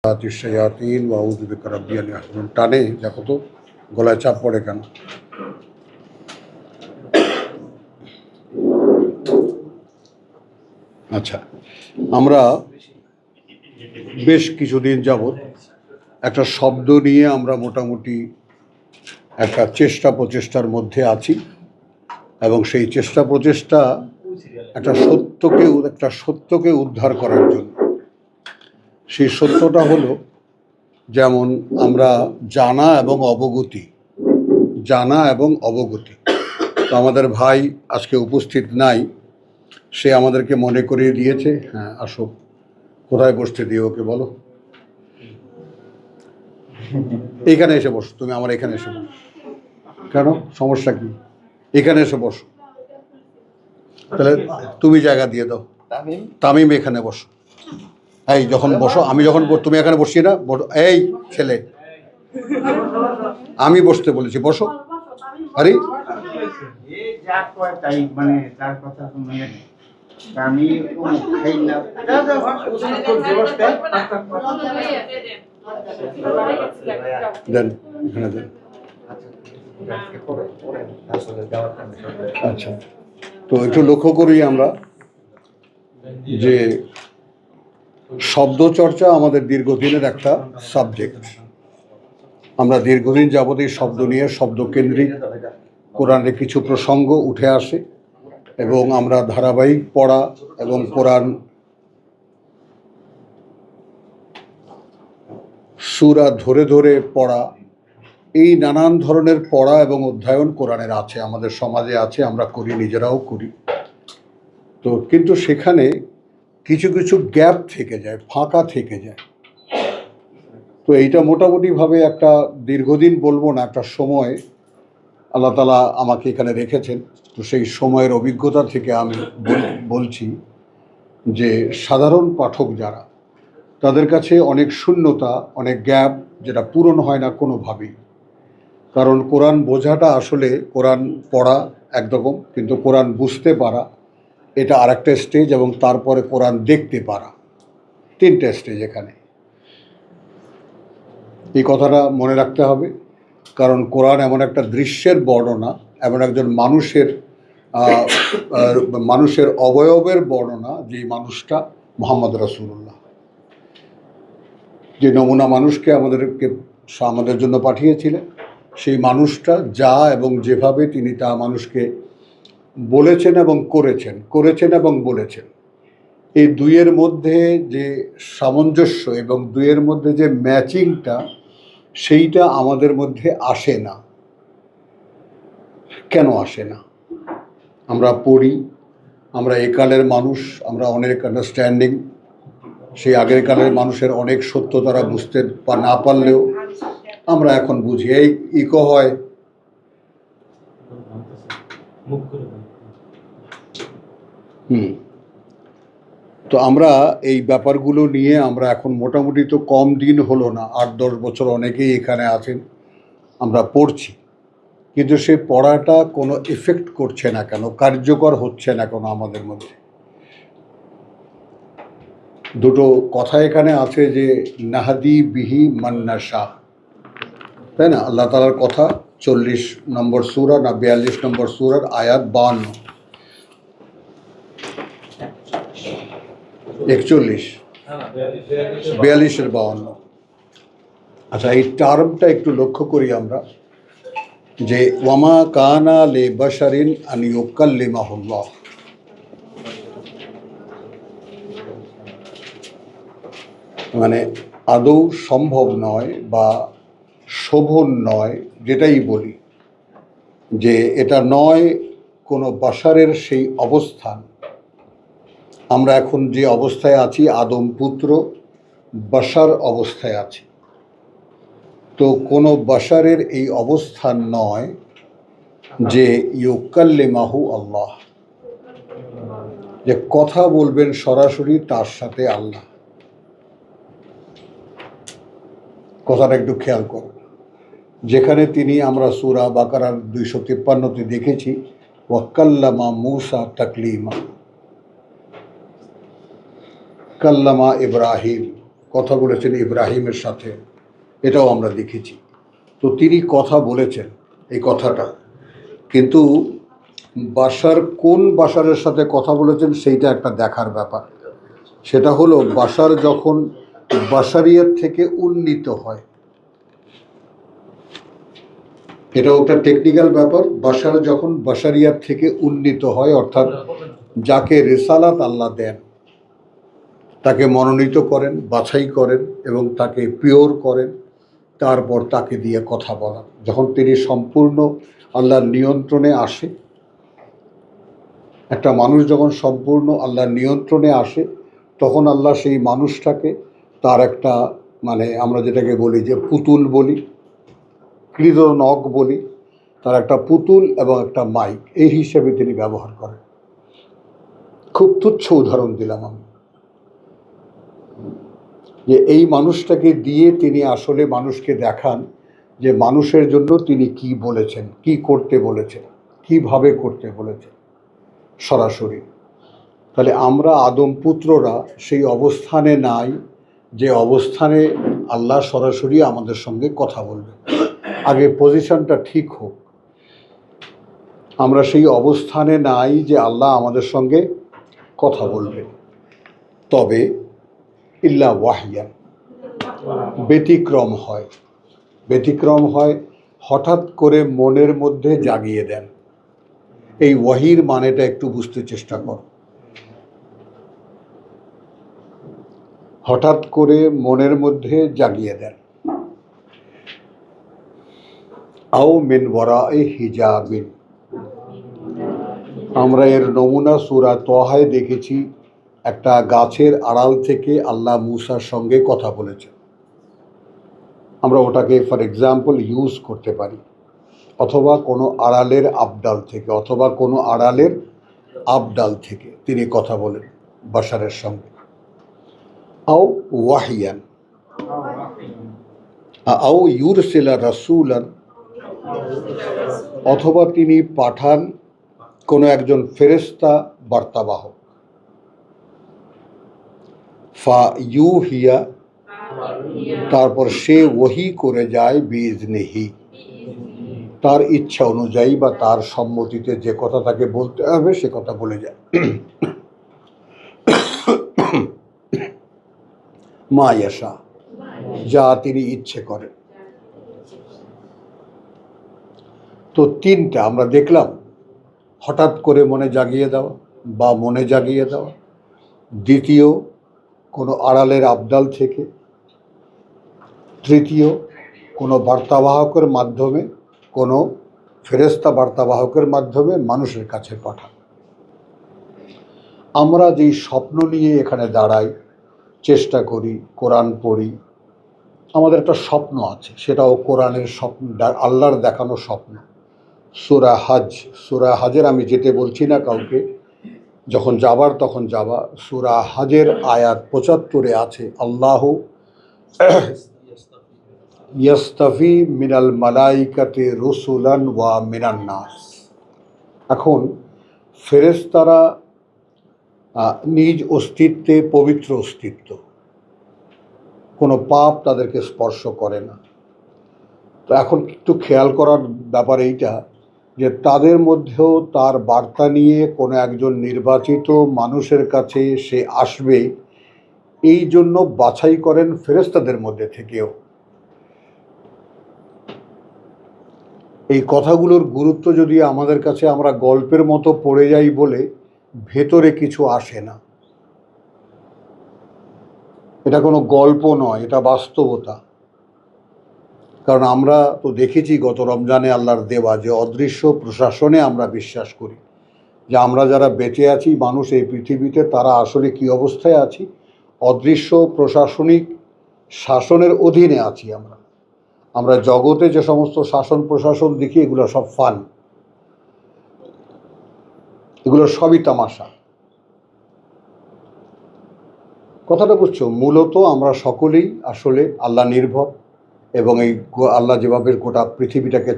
শায়াতিন ওয়া আউযু বিকা রাব্বি আন ইয়াহদুরুন। টানে দেখো তো গলায় চাপ পড়ে কেন? আচ্ছা, আমরা বেশ কিছুদিন যাবৎ একটা শব্দ নিয়ে আমরা মোটামুটি একটা প্রচেষ্টার মধ্যে আছি, এবং সেই প্রচেষ্টা একটা সত্যকে উদ্ধার করার জন্য। সেই সত্যটা হলো, যেমন আমরা জানা এবং অবগতি। তো আমাদের ভাই আজকে উপস্থিত নাই, সে আমাদেরকে মনে করিয়ে দিয়েছে। হ্যাঁ, আসো। কোথায় বসতে দিও ওকে, বলো। এইখানে এসে বসো, তুমি আমার এখানে এসে বসো। কেন, সমস্যা কি? এখানে এসে বসো। তাহলে তুমি জায়গা দিয়ে দাও। তামিম এখানে বসো। এই যখন বসো, আমি যখন তুমি এখানে বসি না, এই ছেলে, আমি বসতে বলেছি, বসো। আরে দেন, এখানে দেন। আচ্ছা, তো একটু লক্ষ্য করি আমরা যে শব্দ চর্চা আমাদের দীর্ঘদিনের একটা সাবজেক্ট। আমরা দীর্ঘদিন যাবত এই শব্দ নিয়ে, শব্দকেন্দ্রিক কোরআনের কিছু প্রসঙ্গ উঠে আসে, এবং আমরা ধারাবাহিক পড়া এবং কোরআন সূরা ধরে ধরে পড়া, এই নানান ধরনের পড়া এবং অধ্যয়ন কোরআনের আছে, আমাদের সমাজে আছে, আমরা করি, নিজেরাও করি। তো কিন্তু সেখানে কিছু কিছু গ্যাপ থেকে যায়, ফাঁকা থেকে যায়। তো এইটা মোটামুটিভাবে একটা দীর্ঘদিন বলবো না, একটা সময় আল্লাহ তাআলা আমাকে এখানে রেখেছেন। তো সেই সময়ের অভিজ্ঞতা থেকে আমি বলছি যে সাধারণ পাঠক যারা, তাদের কাছে অনেক শূন্যতা, অনেক গ্যাপ, যেটা পূরণ হয় না কোনোভাবেই। কারণ কোরআন বোঝাটা আসলে, কোরআন পড়া একরকম, কিন্তু কোরআন বুঝতে পারা এটা আরেকটা স্টেজ, এবং তারপরে কোরআন দেখতে পারা, তিনটা স্টেজ এখানে। এই কথাটা মনে রাখতে হবে, কারণ কোরআন এমন একটা দৃশ্যের বর্ণনা, এমন একজন মানুষের অবয়বের বর্ণনা, যে মানুষটা মুহাম্মদ রাসূলুল্লাহ, যে নমুনা মানুষকে আমাদের জন্য পাঠিয়েছিলেন, সেই মানুষটা যা এবং যেভাবে তিনি তা মানুষকে বলেছেন এবং বলেছেন, এই দুইয়ের মধ্যে যে সামঞ্জস্য এবং দুইয়ের মধ্যে যে ম্যাচিংটা, সেইটা আমাদের মধ্যে আসে না। কেন আসে না? আমরা পড়ি, আমরা একালের মানুষ, আমরা অনেক আন্ডারস্ট্যান্ডিং, সেই আগের কালের মানুষের অনেক সত্য তারা বুঝতে না পারলেও আমরা এখন বুঝি। এই ইকো হয়। তো আমরা এই ব্যাপারগুলো নিয়ে আমরা এখন মোটামুটি, তো কম দিন হলো না, 8-10 বছর অনেকেই এখানে আছেন, আমরা পড়ছি, কিন্তু সেই পড়াটা কোনো এফেক্ট করছে না কেন, কার্যকর হচ্ছে না কেন আমাদের মধ্যে? দুটো কথা এখানে আছে, যে নাহাদি বিহি মান্নাশা, তাই না? আল্লাহ তাআলার কথা, 40 নম্বর সূরা না 42 নম্বর সূরার আয়াত 52, 41, 42-এর 52। আচ্ছা, এই টার্মটা একটু লক্ষ্য করি আমরা, যে ওয়ামা কানা লি বাশারিন আন ইউকাল্লিমাহুল্লাহ, মানে আদৌ সম্ভব নয় বা শোভন নয়, যেটাই বলি, যে এটা নয় কোনো বাশারের সেই অবস্থান। আমরা এখন যে অবস্থায় আছি, আদম পুত্র বাশার অবস্থায় আছি, তো কোনো বাশারের এই অবস্থান নয় যে ইউকাল্লিমাহু আল্লাহ, যে কথা বলবেন সরাসরি তার সাথে আল্লাহ। কথাটা একটু খেয়াল করো, যেখানে তিনি, আমরা সূরা বাকারার 253-তে দেখেছি, ওয়াক্কাল্লামা মূসা তাকলিমা, কাল্লামা ইব্রাহিম, কথা বলেছেন ইব্রাহিমের সাথে, এটাও আমরা দেখেছি। তো তিনি কথা বলেছেন এই কথাটা, কিন্তু বাশারের সাথে কথা বলেছেন সেইটা একটা দেখার ব্যাপার। সেটা হলো বাশার যখন বাশারিয়াত থেকে উন্নীত হয়, এটাও একটা টেকনিক্যাল ব্যাপার। বাশার যখন বাশারিয়াত থেকে উন্নীত হয়, অর্থাৎ যাকে রিসালাত আল্লাহ দেন তাকে মনোনীত করেন, বাছাই করেন এবং তাকে পিওর করেন, তারপর তাকে দিয়ে কথা বলা। যখন তিনি সম্পূর্ণ আল্লাহর নিয়ন্ত্রণে আসে, একটা মানুষ যখন সম্পূর্ণ আল্লাহর নিয়ন্ত্রণে আসে, তখন আল্লাহ সেই মানুষটাকে তার একটা আমরা যেটাকে বলি যে পুতুল বলি, কৃতনক বলি, তার একটা পুতুল এবং একটা মাইক এই হিসেবে তিনি ব্যবহার করেন। খুব তুচ্ছ উদাহরণ দিলাম আমি, যে এই মানুষটাকে দিয়ে তিনি আসলে মানুষকে দেখান যে মানুষের জন্য তিনি কি বলেছেন, কি করতে বলেছেন, কিভাবে করতে বলেছেন সরাসরি। তাহলে আমরা আদম পুত্ররা সেই অবস্থানে নাই যে অবস্থানে আল্লাহ সরাসরি আমাদের সঙ্গে কথা বলবে। আগে পজিশনটা ঠিক হোক। আমরা সেই অবস্থানে নাই যে আল্লাহ আমাদের সঙ্গে কথা বলবে। তবে ইল্লা ওয়াহিয়ান, ব্যতিক্রম হয় হঠাৎ করে মনের মধ্যে জাগিয়ে দেন। এই ওয়াহির মানেটা একটু বুঝতে চেষ্টা কর। হঠাৎ করে মনের মধ্যে জাগিয়ে দেন। আও মিন ওয়ারাই হিজাবিন, আমরা এর নমুনা সূরা তহায় দেখেছি। একটা গাছের আড়াল থেকে আল্লাহ মূসার সঙ্গে কথা বলেছেন। আমরা ওটাকে ফর এক্সাম্পল ইউজ করতে পারি, অথবা কোনো আড়ালের আবডাল থেকে তিনি কথা বলেন বাশারের সঙ্গে। আও ওয়াহিয়ান আও ইউরসিলা রাসূলান, অথবা তিনি পাঠান কোনো একজন ফেরেশতা বার্তাবাহক। ফা ইউহিয়া, তারপর সে ওহী করে যায় বিইজনিহি, তার ইচ্ছা অনুযায়ী বা তার সম্মতিতে যে কথা তাকে বলতে হবে সে কথা বলে যায়। মা ইয়াশা, যা তিনি ইচ্ছে করেন। তো তিনটা আমরা দেখলাম, হঠাৎ করে মনে জাগিয়ে দেওয়া, দ্বিতীয় কোনো আড়ালের আবদাল থেকে, তৃতীয় কোনো বার্তাবাহকের মাধ্যমে, কোনো ফেরেশতা বার্তাবাহকের মাধ্যমে মানুষের কাছে পাঠান। আমরা যেই স্বপ্ন নিয়ে এখানে দাঁড়াই, চেষ্টা করি, কোরআন পড়ি, আমাদের একটা স্বপ্ন আছে, সেটাও কোরআনের স্বপ্ন, আল্লাহর দেখানো স্বপ্ন। সূরা হাজের আমি যেতে বলছি না কাউকে, যখন যাবার তখন যাবা। সূরা হাজের আয়াত 75-এ আছে, আল্লাহ ইয়াস্তাফি মিনাল মালাইকাতি রুসুলান ওয়া মিনান নাস। এখন ফেরেশতারা নিজ অস্তিত্বে পবিত্র অস্তিত্ব, কোনো পাপ তাদেরকে স্পর্শ করে না। তো এখন একটু খেয়াল করার ব্যাপার এইটা, যে তাদের মধ্যেও তার বার্তা নিয়ে কোনো একজন নির্বাচিত মানুষের কাছে সে আসবে, এই জন্য বাছাই করেন ফেরেশতাদের মধ্যে থেকেও। এই কথাগুলোর গুরুত্ব যদি আমাদের কাছে আমরা গল্পের মতো পড়ে যাই বলে ভেতরে কিছু আসে না। এটা কোনো গল্প নয়, এটা বাস্তবতা। কারণ আমরা তো দেখেছি গত রমজানে আল্লাহর দেওয়া যে অদৃশ্য প্রশাসনে আমরা বিশ্বাস করি, যে আমরা যারা বেঁচে আছি মানুষ এই পৃথিবীতে, তারা আসলে কি অবস্থায় আছি, অদৃশ্য প্রশাসনিক শাসনের অধীনে আছি। আমরা জগতে যে সমস্ত শাসন প্রশাসন দেখি, এগুলো সব ফান, এগুলো সবই তামাশা। কথাটা বুঝছো? মূলত আমরা সকলেই আসলে আল্লাহ নির্ভর, এবং এই আল্লাহ যেভাবে গোটা পৃথিবীটাকে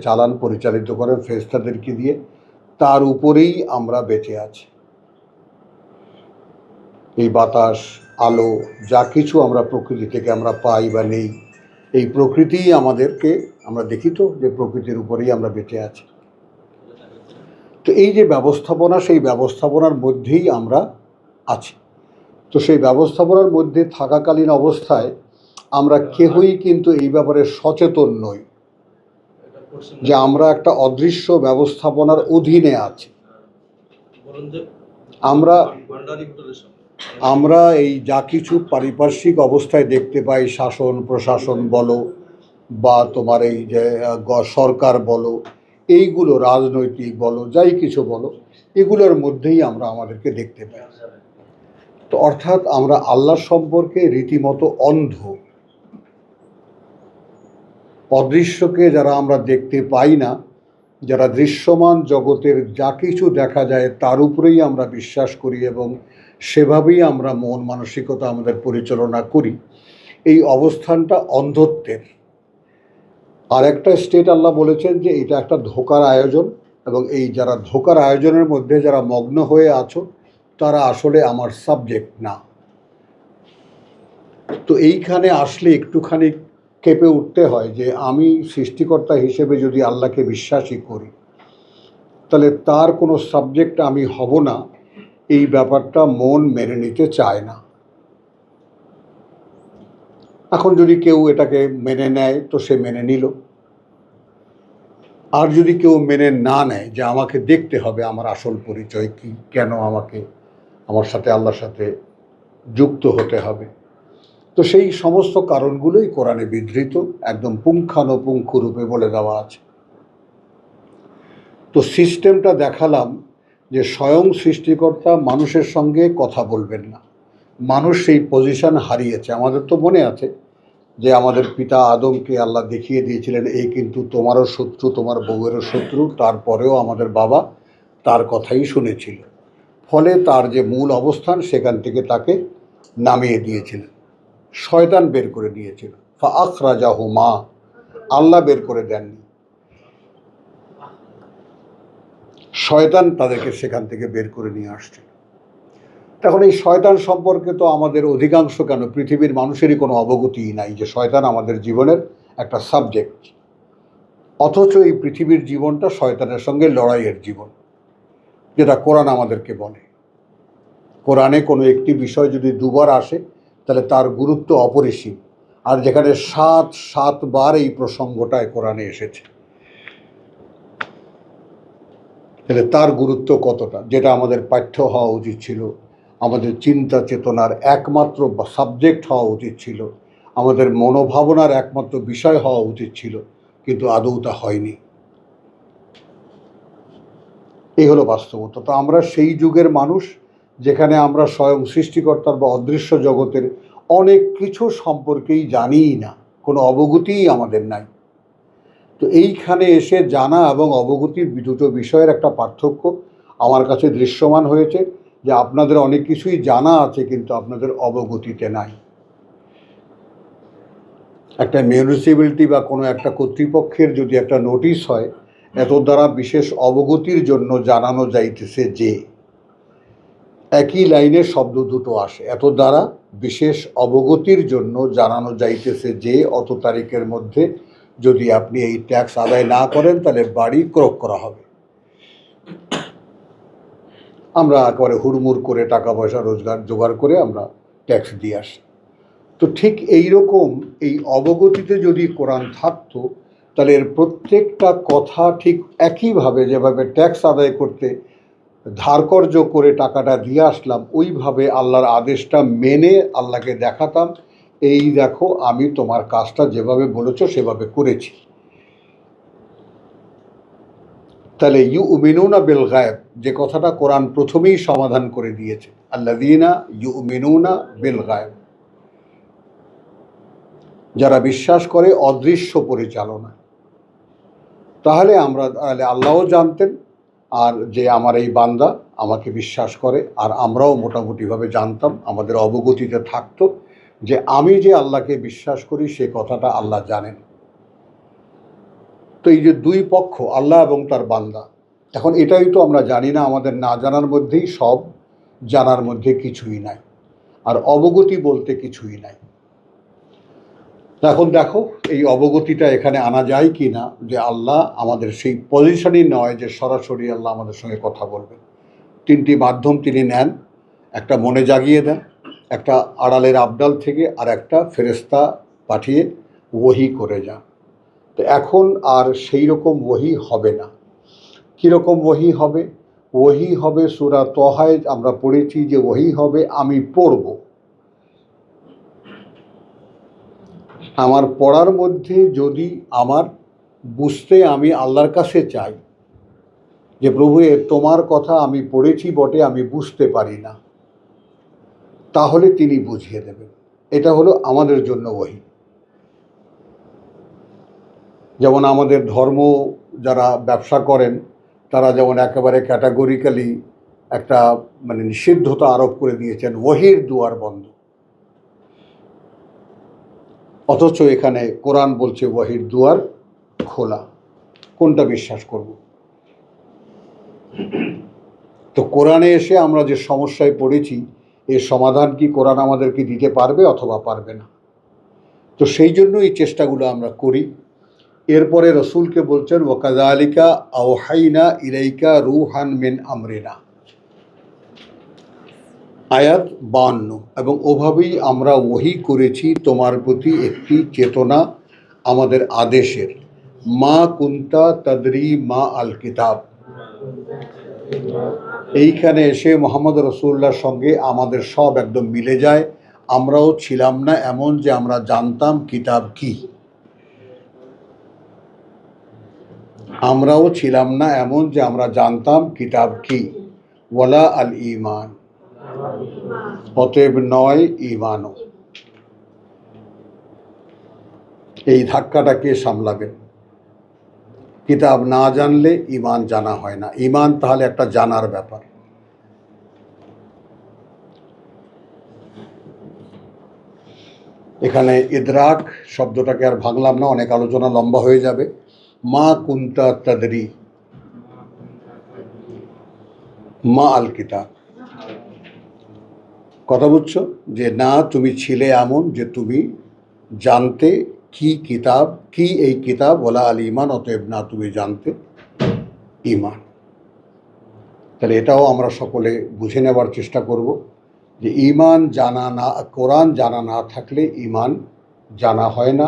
পরিচালিত করেন ফেরেশতাদেরকে দিয়ে, তার উপরেই আমরা বেঁচে আছি। এই বাতাস, আলো, যা কিছু আমরা প্রকৃতি থেকে আমরা পাই বা নেই, এই প্রকৃতিই আমাদেরকে, আমরা দেখি তো যে প্রকৃতির উপরেই আমরা বেঁচে আছি। তো এই যে ব্যবস্থাপনা, সেই ব্যবস্থাপনার মধ্যেই আমরা আছি। তো সেই ব্যবস্থাপনার মধ্যে থাকাকালীন অবস্থায় আমরা কেহই কিন্তু এই ব্যাপারে সচেতন নই যে আমরা একটা অদৃশ্য ব্যবস্থাপনার অধীনে আছি। আমরা এই যা কিছু পারিপার্শ্বিক অবস্থায় দেখতে পাই, শাসন প্রশাসন বলো বা তোমার এই যে সরকার বলো, এইগুলো রাজনৈতিক বলো, যাই কিছু বলো, এগুলোর মধ্যেই আমরা আমাদেরকে দেখতে পাই। তো অর্থাৎ আমরা আল্লাহ সম্পর্কে রীতিমতো অন্ধ। অদৃশ্যকে যারা আমরা দেখতে পাই না, যারা দৃশ্যমান জগতের যা কিছু দেখা যায় তার উপরেই আমরা বিশ্বাস করি এবং সেভাবেই আমরা মন মানসিকতা আমাদের পরিচালনা করি, এই অবস্থানটা অন্ধত্বের। আর একটা স্টেট আল্লাহ বলেছেন যে এটা একটা ধোঁকার আয়োজন, এবং এই যারা ধোঁকার আয়োজনের মধ্যে যারা মগ্ন হয়ে আছো তারা আসলে আমার সাবজেক্ট না। তো এইখানে আসলে একটুখানি কেঁপে উঠতে হয় যে আমি সৃষ্টিকর্তা হিসেবে যদি আল্লাহকে বিশ্বাসই করি, তাহলে তার কোনো সাবজেক্ট আমি হব না, এই ব্যাপারটা মন মেনে নিতে চায় না। এখন যদি কেউ এটাকে মেনে নেয় তো সে মেনে নিল, আর যদি কেউ মেনে না নেয় যে আমাকে দেখতে হবে আমার আসল পরিচয় কি, কেন আমাকে আমার সাথে আল্লাহর সাথে যুক্ত হতে হবে, তো সেই সমস্ত কারণগুলোই কোরআনে বিধৃত, একদম পুঙ্খানুপুঙ্খ রূপে বলে দেওয়া আছে। তো সিস্টেমটা দেখালাম যে স্বয়ং সৃষ্টিকর্তা মানুষের সঙ্গে কথা বলবেন না, মানুষ সেই পজিশন হারিয়েছে। আমাদের তো মনে আছে যে আমাদের পিতা আদমকে আল্লাহ দেখিয়ে দিয়েছিলেন এই কিন্তু তোমারও শত্রু, তোমার বউয়েরও শত্রু, তারপরেও আমাদের বাবা তার কথাই শুনেছিল। ফলে তার যে মূল অবস্থান সেখান থেকে তাকে নামিয়ে দিয়েছিলেন, শয়তান বের করে দিয়েছিল। ফাআখরাজাহুমা, আল্লাহ বের করে দেননি, শয়তান তাদেরকে সেখান থেকে বের করে নিয়ে আসছিল। তখন এই শয়তান সম্পর্কে তো আমাদের অধিকাংশ, কেন পৃথিবীর মানুষেরই কোনো অবগতিই নাই যে শয়তান আমাদের জীবনের একটা সাবজেক্ট। অথচ এই পৃথিবীর জীবনটা শয়তানের সঙ্গে লড়াইয়ের জীবন, যেটা কোরআন আমাদেরকে বলে। কোরআনে কোনো একটি বিষয় যদি দুবার আসে তাহলে তার গুরুত্ব অপরিসীম। আর যেখানে 7বার এই প্রসঙ্গটায় কোরআনে এসেছে, তাহলে তার গুরুত্ব কতটা, যেটা আমাদের পাঠ্য হওয়া উচিত ছিল, আমাদের চিন্তা চেতনার একমাত্র সাবজেক্ট হওয়া উচিত ছিল, আমাদের মনোভাবনার একমাত্র বিষয় হওয়া উচিত ছিল, কিন্তু আদৌ তা হয়নি। এই হলো বাস্তবতা। তো আমরা সেই যুগের মানুষ যেখানে আমরা স্বয়ং সৃষ্টিকর্তার বা অদৃশ্য জগতের অনেক কিছু সম্পর্কেই জানিই না, কোনো অবগতিই আমাদের নাই। তো এইখানে এসে জানা এবং অবগতির দুটো বিষয়ের একটা পার্থক্য আমার কাছে দৃশ্যমান হয়েছে, যে আপনাদের অনেক কিছুই জানা আছে কিন্তু আপনাদের অবগতিতে নাই। একটা মিউনিসিপ্যালিটি বা কোনো একটা কর্তৃপক্ষের যদি একটা নোটিশ হয়, এত দ্বারা বিশেষ অবগতির জন্য জানানো যাইতেছে যে, একই লাইনের শব্দ দুটো আসে, এত দ্বারা বিশেষ অবগতির জন্য জানানো যাইতেছে যে অত তারিখের মধ্যে যদি আপনি এই ট্যাক্স আদায় না করেন তাহলে বাড়ি ক্রয় করা হবে। আমরা একেবারে হুড়মুড় করে টাকা পয়সা জোগাড় করে আমরা ট্যাক্স দিয়ে আসি। তো ঠিক এই রকম এই অবগতিতে যদি কোরআন থাকতো, তাহলে এর প্রত্যেকটা কথা ঠিক একইভাবে, যেভাবে ট্যাক্স আদায় করতে ধারকর্য করে টাকাটা দিয়ে আসলাম, ওইভাবে আল্লাহর আদেশটা মেনে আল্লাহকে দেখাতাম, এই দেখো আমি তোমার কাজটা যেভাবে বলেছো সেভাবে করেছি। তাহলে ইউমিনুনা বিল গায়ব, যে কথাটা কোরআন প্রথমেই সমাধান করে দিয়েছে, আল্লাযীনা ইউমিনুনা বিল গায়ব, যারা বিশ্বাস করে অদৃশ্য পরিচালনা। তাহলে আল্লাহও জানতেন, আর যে আমার এই বান্দা আমাকে বিশ্বাস করে, আর আমরাও মোটামুটিভাবে জানতাম, আমাদের অবগতিতে থাকতো যে আমি যে আল্লাহকে বিশ্বাস করি সে কথাটা আল্লাহ জানেন। তো এই যে দুই পক্ষ, আল্লাহ এবং তার বান্দা, এখন এটাই তো আমরা জানি না, আমাদের না জানার মধ্যেই সব, জানার মধ্যে কিছুই নাই। আর অবগতি বলতে কিছুই নাই। এখন দেখো এই অবগতিটা এখানে আনা যায় কি না, যে আল্লাহ আমাদের সেই পজিশনই নয় যে সরাসরি আল্লাহ আমাদের সঙ্গে কথা বলবেন। তিনটি মাধ্যম তিনি নেন, একটা মনে জাগিয়ে দেন, একটা আড়ালের আবডাল থেকে, আর একটা ফেরেশতা পাঠিয়ে ওহী করে যান। তো এখন আর সেই রকম ওহী হবে না। কীরকম ওহী হবে? ওহী হবে সূরা তহায় আমরা পড়েছি যে ওহী হবে আমি পড়ব, আমার পড়ার মধ্যে যদি আমার বুঝতে আমি আল্লাহর কাছে চাই যে প্রভু তোমার কথা আমি পড়েছি বটে, আমি বুঝতে পারি না, তাহলে তিনি বুঝিয়ে দেবেন। এটা হলো আমাদের জন্য ওহী। যেমন আমাদের ধর্ম যারা ব্যবসা করেন তারা যেমন একেবারে ক্যাটাগরিক্যালি একটা মানে নিষিদ্ধতা আরোপ করে দিয়েছেন, ওহীর দুয়ার বন্ধ। অথচ এখানে কোরআন বলছে ওহীর দুয়ার খোলা। কোনটা বিশ্বাস করব? তো কোরআনে এসে আমরা যে সমস্যায় পড়েছি, এর সমাধান কি কোরআন আমাদেরকে দিতে পারবে অথবা পারবে না? তো সেই জন্য এই চেষ্টাগুলো আমরা করি। এরপরে রসুলকে বলছেন ওয়াকাযালিকা আওহাইনা ইলাইকা রূহান মিন আমরিনা, আয়াত 52। এবং ওভাবেই আমরা ওহী করেছি তোমার প্রতি একটি চেতনা আমাদের আদেশের। মা কুন্তা তাদরি মা আল কিতাব। এইখানে এসে মোহাম্মদ রসুল্লাহর সঙ্গে আমাদের সব একদম মিলে যায়। আমরাও ছিলাম না এমন যে আমরা জানতাম কিতাব কি, আমরাও ছিলাম না এমন যে আমরা জানতাম কিতাব কি। ওয়ালা আল ঈমান, অতএব নয় ঈমানও। এই ধাক্কাটাকে সামলাবেন। কিতাব না জানলে ঈমান জানা হয় না। ঈমান তাহলে একটা জানার ব্যাপার। এখানে ইদরাক শব্দটাকে আর ভাঙলাম না, অনেক আলোচনা লম্বা হয়ে যাবে। মা কুন্তা তাদরি মা আল কিতাব, কথা বুঝছো? যে না তুমি ছিলে এমন যে তুমি জানতে কি কিতাব কি, এই কিতাব ওয়ালা আল ঈমান, অতএব না তুমি জানতে ঈমান। তাহলে এটাও আমরা সকলে বুঝে নেবার চেষ্টা করব যে ঈমান জানা না, কোরআন জানা না থাকলে ঈমান জানা হয় না,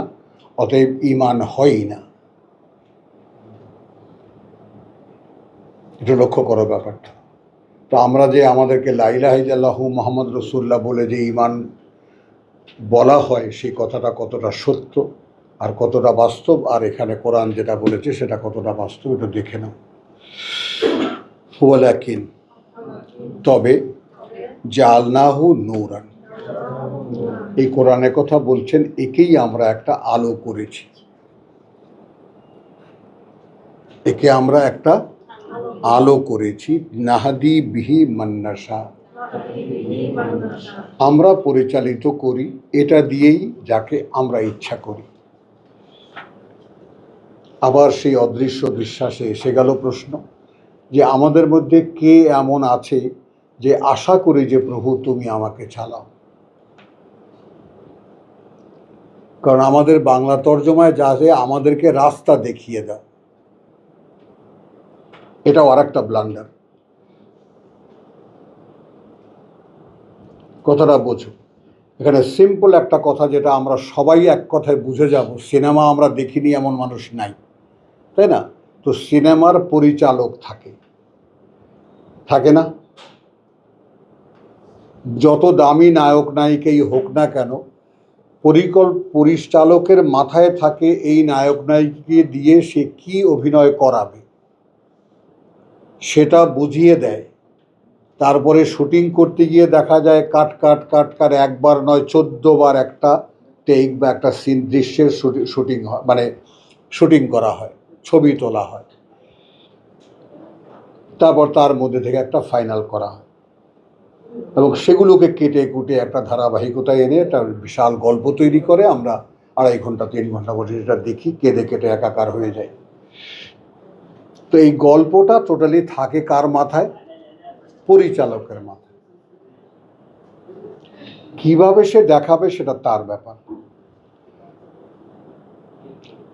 অতএব ঈমান হয়ই না। এটা লক্ষ্য করো ব্যাপারটা। তো আমরা যে আমাদেরকে লা ইলাহা ইল্লাল্লাহু মুহাম্মদ রাসূলুল্লাহ বলে যে ঈমান বলা হয়, সেই কথাটা কতটা সত্য আর কতটা বাস্তব, আর এখানে কোরআন যেটা বলেছে সেটা কতটা বাস্তব, এটা দেখে নাও। ওয়ালাকিন, তবে জাআলনাহু নূরান, এই কোরআনের কথা বলছেন, একেই আমরা একটা আলো করেছি, একে আমরা একটা আলো করেছি। নাহাদি বিহি মান্নাসা, আমরা পরিচালিত করি এটা দিয়েই যাকে আমরা ইচ্ছা করি। আবার সেই অদৃশ্য বিশ্বাসে এসে গেল প্রশ্ন যে আমাদের মধ্যে কে এমন আছে যে আশা করি যে প্রভু তুমি আমাকে চালাও। কারণ আমাদের বাংলা তর্জমায় যা আছে আমাদেরকে রাস্তা দেখিয়ে দাও, এটাও আর একটা ব্লান্ডার। কথাটা বোঝো। এখানে সিম্পল একটা কথা যেটা আমরা সবাই এক কথায় বুঝে যাব, সিনেমা আমরা দেখিনি এমন মানুষ নাই, তাই না? তো সিনেমার পরিচালক থাকে, থাকে না? যত দামি নায়ক নায়িকাই হোক না কেন, পরিচালকের মাথায় থাকে এই নায়ক নায়িকাকে দিয়ে সে কি অভিনয় করাবে সেটা বুঝিয়ে দেয়। তারপরে শুটিং করতে গিয়ে দেখা যায় কাট কাট কাট কাট, একবার নয় 14 বার একটা টেক বা একটা সিন দৃশ্যের শুটিং হয়, মানে শুটিং করা হয়, ছবি তোলা হয়, তারপর তার মধ্যে থেকে একটা ফাইনাল করা হয় এবং সেগুলোকে কেটে কুটে একটা ধারাবাহিকতা এনে একটা বিশাল গল্প তৈরি করে আমরা 2.5 ঘন্টা 3 ঘন্টা বসে সেটা দেখি, কেঁদে কেটে একাকার হয়ে যায়। তো এই গল্পটা টোটালি থাকে কার মাথায়? পরিচালকের মাথায়। কিভাবে সে দেখাবে সেটা তার ব্যাপার।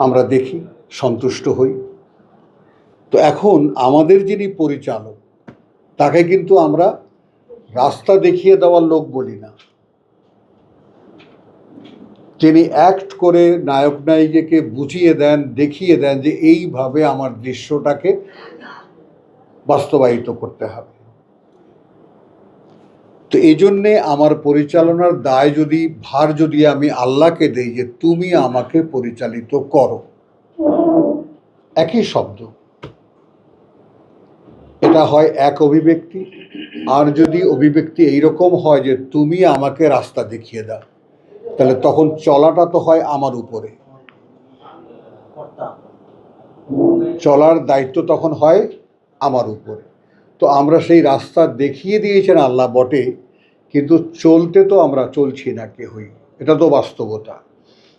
আমরা দেখি, সন্তুষ্ট হই। তো এখন আমাদের যিনি পরিচালক, তাকে কিন্তু আমরা রাস্তা দেখিয়ে দেওয়ার লোক বলি না। তিনি অ্যাক্ট করে নায়ক নায়িকাকে বুঝিয়ে দেন, দেখিয়ে দেন যে এইভাবে আমার দৃশ্যটাকে বাস্তবায়িত করতে হবে। তো এই জন্যে আমার পরিচালনার দায় যদি ভার যদি আমি আল্লাহকে দেই যে তুমি আমাকে পরিচালিত করো, একই শব্দ, এটা হয় এক অভিব্যক্তি। আর যদি অভিব্যক্তি এইরকম হয় যে তুমি আমাকে রাস্তা দেখিয়ে দাও, তাহলে তখন চলাটা তো হয় আমার উপরে, চলার দায়িত্ব তখন হয় আমার উপরে। তো আমরা সেই রাস্তা দেখিয়ে দিয়েছেন আল্লাহ বটে, কিন্তু চলতে তো আমরা চলছি না কেউই, এটা তো বাস্তবতা।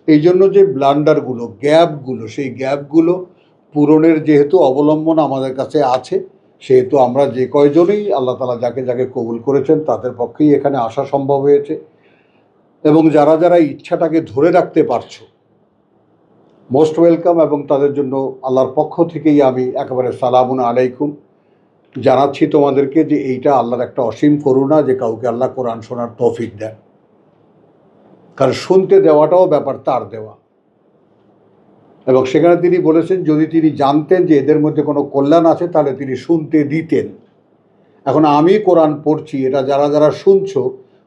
এই জন্য যে ব্লান্ডারগুলো, গ্যাপগুলো, সেই গ্যাপগুলো পূরণের যেহেতু অবলম্বন আমাদের কাছে আছে, সেহেতু আমরা যে কয়জনই আল্লাহ তাআলা যাকে যাকে কবুল করেছেন তাদের পক্ষেই এখানে আসা সম্ভব হয়েছে। এবং যারা যারা ইচ্ছাটাকে ধরে রাখতে পারছো, মোস্ট ওয়েলকাম। এবং তাদের জন্য আল্লাহর পক্ষ থেকেই আমি একেবারে সালামুন আলাইকুম জানাচ্ছি তোমাদেরকে যে এইটা আল্লাহর একটা অসীম করুণা যে কাউকে আল্লাহ কোরআন শোনার তৌফিক দেন। কারণ শুনতে দেওয়াটাও ব্যাপার তার দেওয়া। এবং সেখানে তিনি বলেছেন যদি তিনি জানতেন যে এদের মধ্যে কোনো কল্যাণ আছে তাহলে তিনি শুনতে দিতেন। এখন আমি কোরআন পড়ছি, এটা যারা যারা শুনছো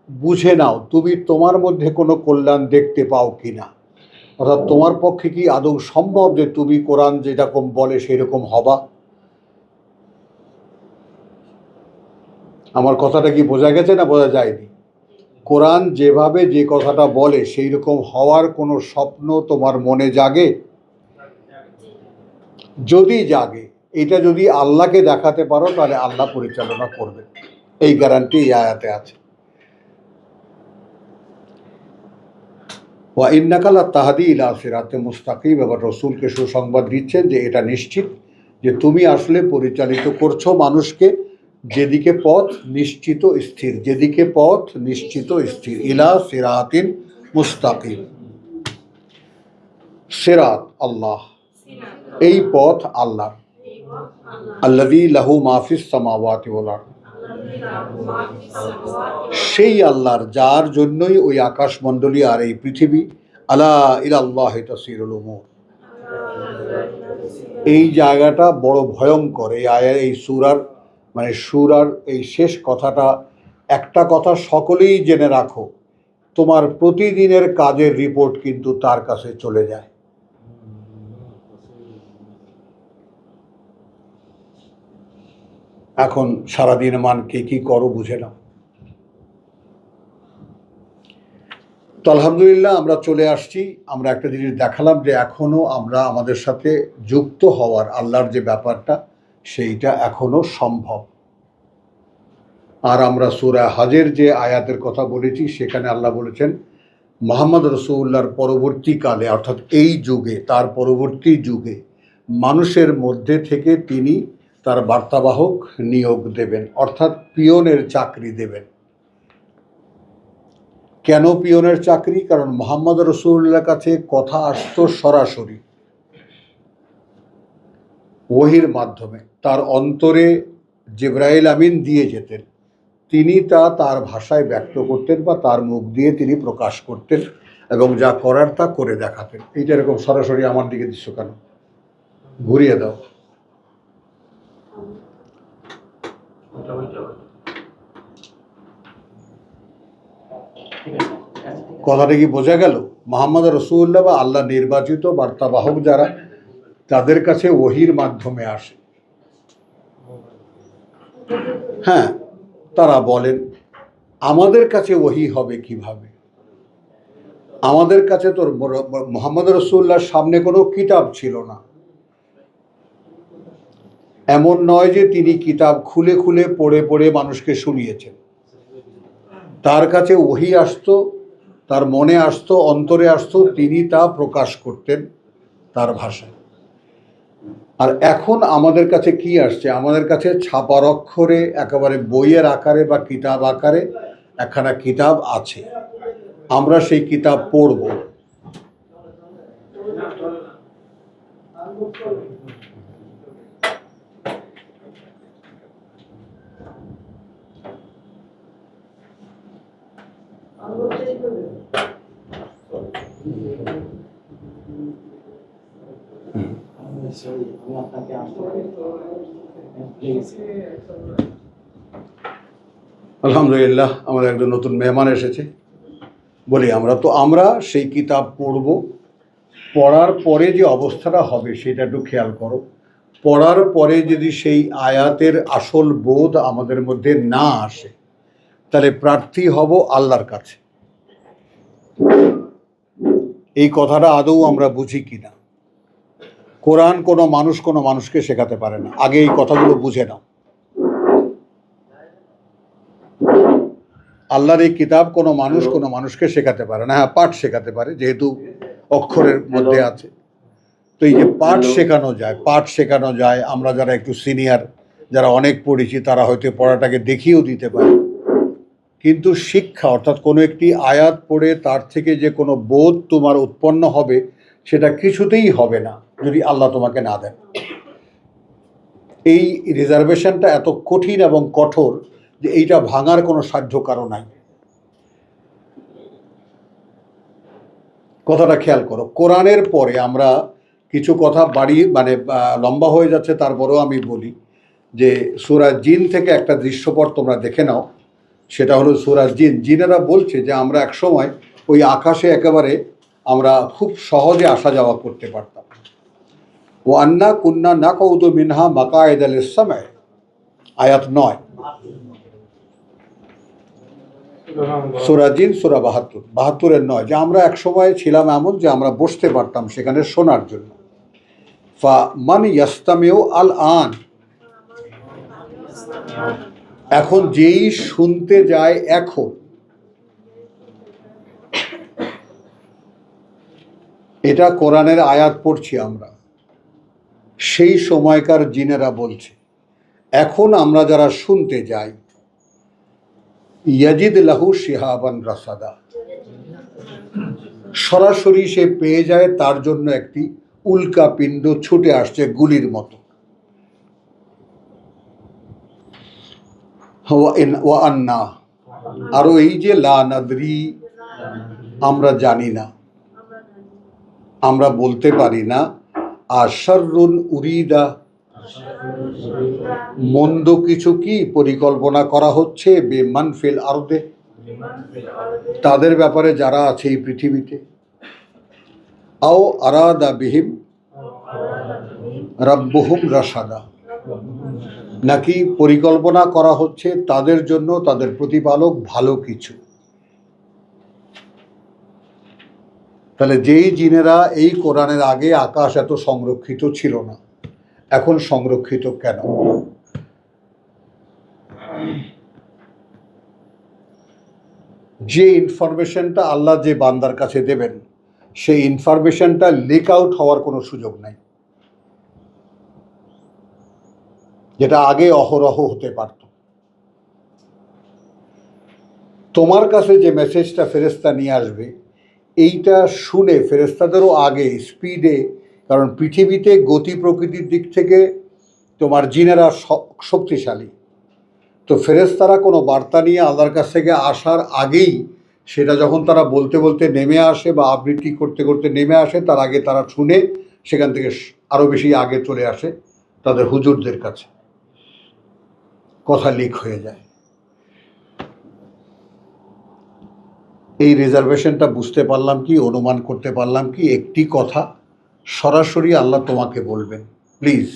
বুঝে নাও তুমি তোমার মধ্যে কোনো কল্যাণ দেখতে পাও কি না। অর্থাৎ তোমার পক্ষে কি আদৌ সম্ভব যে তুমি কোরআন যেরকম বলে সেই রকম হবা? আমার কথাটা কি বোঝা গেছে না বোঝা যায়নি? কোরআন যেভাবে যে কথাটা বলে সেই রকম হওয়ার কোনো স্বপ্ন তোমার মনে জাগে? যদি জাগে, এটা যদি আল্লাহকে দেখাতে পারো তাহলে আল্লাহ পরিচালনা করবে, এই গ্যারান্টি এই আয়াতে আছে। ওয়া ইন্নাকা লাতাহদি ইলা সিরাতিন মুস্তাকিম। এবার রসুলকে সুসংবাদ দিচ্ছেন যে এটা নিশ্চিত যে তুমি আসলে পরিচালিত করছো মানুষকে যেদিকে পথ নিশ্চিত স্থির, যেদিকে পথ নিশ্চিত স্থির, ইলা সিরাতিন মুস্তাকিম। সিরাত আল্লাহ, এই পথ আল্লাহ, আল্লাযী লাহু মা ফিস সামাওয়াতি ওয়াল আরদ, সেই আল্লাহর যার জন্যই ওই আকাশমণ্ডলী আর এই পৃথিবী। আলা ইলাল্লাহি তাসিরুল উমুর, এই জায়গাটা বড় ভয়ঙ্কর। এই আয়া, এই সূরার মানে সূরার এই শেষ কথাটা, একটা কথা সকলেই জেনে রাখো, তোমার প্রতিদিনের কাজের রিপোর্ট কিন্তু তার কাছে চলে যায়। এখন সারাদিন মানকে কি করো বুঝে নাও। তো আলহামদুলিল্লাহ আমরা চলে আসছি। আমরা একটা জিনিস দেখালাম যে এখনো আমরা আমাদের সাথে যুক্ত হওয়ার আল্লাহর যে ব্যাপারটা সেইটা এখনো সম্ভব। আর আমরা সূরা হজের যে আয়াতের কথা বলেছি সেখানে আল্লাহ বলেছেন মুহাম্মদ রাসূলুল্লাহর পরবর্তীকালে, অর্থাৎ এই যুগে, তার পরবর্তী যুগে মানুষের মধ্যে থেকে তিনি তার বার্তাবাহক নিয়োগ দেবেন, অর্থাৎ পিয়নের চাকরি দেবেন। কেন পিয়নের চাকরি? কারণ মুহাম্মদ রাসূলুল্লাহর কাছে কথা আসতো সরাসরি ওহীর মাধ্যমে, তার অন্তরে জিবরাইল আমিন দিয়ে যেতেন, তিনি তা তার ভাষায় ব্যক্ত করতেন বা তার মুখ দিয়ে তিনি প্রকাশ করতেন এবং যা করার তা করে দেখাতেন। এইটা এরকম সরাসরি আমার দিকে দিচ্ছ কেন? ঘুরিয়ে দাও। কথাটা কি বোঝা গেল? মুহাম্মদ রাসূলুল্লাহ বা আল্লাহ নির্বাচিত বার্তাবাহক যারা, তাদের কাছে ওহীর মাধ্যমে আসে। হ্যাঁ, তারা বলেন আমাদের কাছে ওহী হবে কিভাবে? আমাদের কাছে তো মুহাম্মদ রাসূলুল্লাহর সামনে কোনো কিতাব ছিল না। এমন নয় যে তিনি কিতাব খুলে খুলে পড়ে পড়ে মানুষকে শুনিয়েছেন। তার কাছে ওহী আসতো, তার মনে আসতো, অন্তরে আসতো, তিনি তা প্রকাশ করতেন তার ভাষায়। আর এখন আমাদের কাছে কি আসছে? আমাদের কাছে ছাপার অক্ষরে একেবারে বইয়ের আকারে বা কিতাব আকারে একখানা কিতাব আছে। আমরা সেই কিতাব পড়ব। আলহামদুলিল্লাহ, আমাদের একজন নতুন মেহমান এসেছে। বলি আমরা সেই কিতাব পড়ব। পড়ার পরে যে অবস্থাটা হবে সেটা একটু খেয়াল করো। পড়ার পরে যদি সেই আয়াতের আসল বোধ আমাদের মধ্যে না আসে, তাহলে প্রার্থী হব আল্লাহর কাছে। এই কথাটা আদৌ আমরা বুঝি কিনা? কোরআন কোনো মানুষকে শেখাতে পারে না। আগে এই কথাগুলো বুঝে নাও। আল্লাহর এই কিতাব কোনো মানুষকে শেখাতে পারে না। হ্যাঁ, পাঠ শেখাতে পারে, যেহেতু অক্ষরের মধ্যে আছে। তো এই যে পাঠ শেখানো যায়, আমরা যারা একটু সিনিয়র, যারা অনেক পড়েছি, তারা হয়তো পড়াটাকে দেখিয়েও দিতে পারে। কিন্তু শিক্ষা, অর্থাৎ কোনো একটি আয়াত পড়ে তার থেকে যে কোনো বোধ তোমার উৎপন্ন হবে, সেটা কিছুতেই হবে না যদি আল্লাহ তোমাকে না দেন। এই রিজার্ভেশনটা এত কঠিন এবং কঠোর যে এইটা ভাঙার কোনো সাধ্য কারো নাই। কথাটা খেয়াল করো। কোরআনের পরে আমরা কিছু কথা লম্বা হয়ে যাচ্ছে, তারপরেও আমি বলি যে সূরা জিন থেকে একটা দৃশ্যপট তোমরা দেখে নাও। সেটা হলো সূরা জিন। জিনেরা বলছে যে আমরা একসময় ওই আকাশে একেবারে আমরা খুব সহজে আসা যাওয়া করতে পারতাম। ও আন্না কুন্না নাকউদু মিনহা মাকায়েদা লিস-সামঈ, আয়াত 9, সূরা জিন, সূরা 72-এর 9, যে আমরা একসময় ছিলাম এমন যে আমরা বসতে পারতাম সেখানে শোনার জন্য। ফা মান ইয়াস্তামিউ আল আন, এখন যেই শুনতে যায়, এখন এটা কোরআনের আয়াত পড়ছি আমরা, সেই সময়কার জিনেরা বলছে এখন আমরা যারা শুনতে যাই, ইয়াজিদ লাহু শিহাবান রাসাদা, সরাসরি সে পেয়ে যায় তার জন্য একটি উল্কা পিণ্ড ছুটে আসছে গুলির মতো। ওয়া আন্না, আরো এই যে লা নাদরি, আমরা জানি না, আমরা বলতে পারি না। আর শাররুন উরিদা, মন্দ কিছু কি পরিকল্পনা করা হচ্ছে, বিমান ফিল আরদে, তাদের ব্যাপারে যারা আছে এই পৃথিবীতে। আও আরাদা বিহিম রাব্বুহুম রাশাদা, নাকি পরিকল্পনা করা হচ্ছে তাদের জন্য তাদের প্রতিপালক ভালো কিছু। তাহলে যেই জিনেরা এই কোরআনের আগে আকাশ এত সংরক্ষিত ছিল না, এখন সংরক্ষিত কেন? যে ইনফরমেশনটা আল্লাহ যে বান্দার কাছে দেবেন, সেই ইনফরমেশনটা লিক আউট হওয়ার কোনো সুযোগ নাই, যেটা আগে অহরহ হতে পারত। তোমার কাছে যে মেসেজটা ফেরেশতা নিয়ে আসবে, এইটা শুনে ফেরেশতাদেরও আগে স্পিডে, কারণ পৃথিবীতে গতি প্রকৃতির দিক থেকে তোমার জিনেরা শক্তিশালী, তো ফেরেশতারা কোনো বার্তা নিয়ে আল্লাহর কাছ থেকে আসার আগেই সেটা যখন তারা বলতে বলতে নেমে আসে বা আবৃত্তি করতে করতে নেমে আসে, তার আগে তারা শুনে সেখান থেকে আরও বেশি আগে চলে আসে তাদের হুজুরদের কাছে, কথা লিক হয়ে যায়। এই রিজার্ভেশনটা বুঝতে পারলাম কি, অনুমান করতে পারলাম কি, একটি কথা সরাসরি আল্লাহ তোমাকে বলবেন। প্লিজ,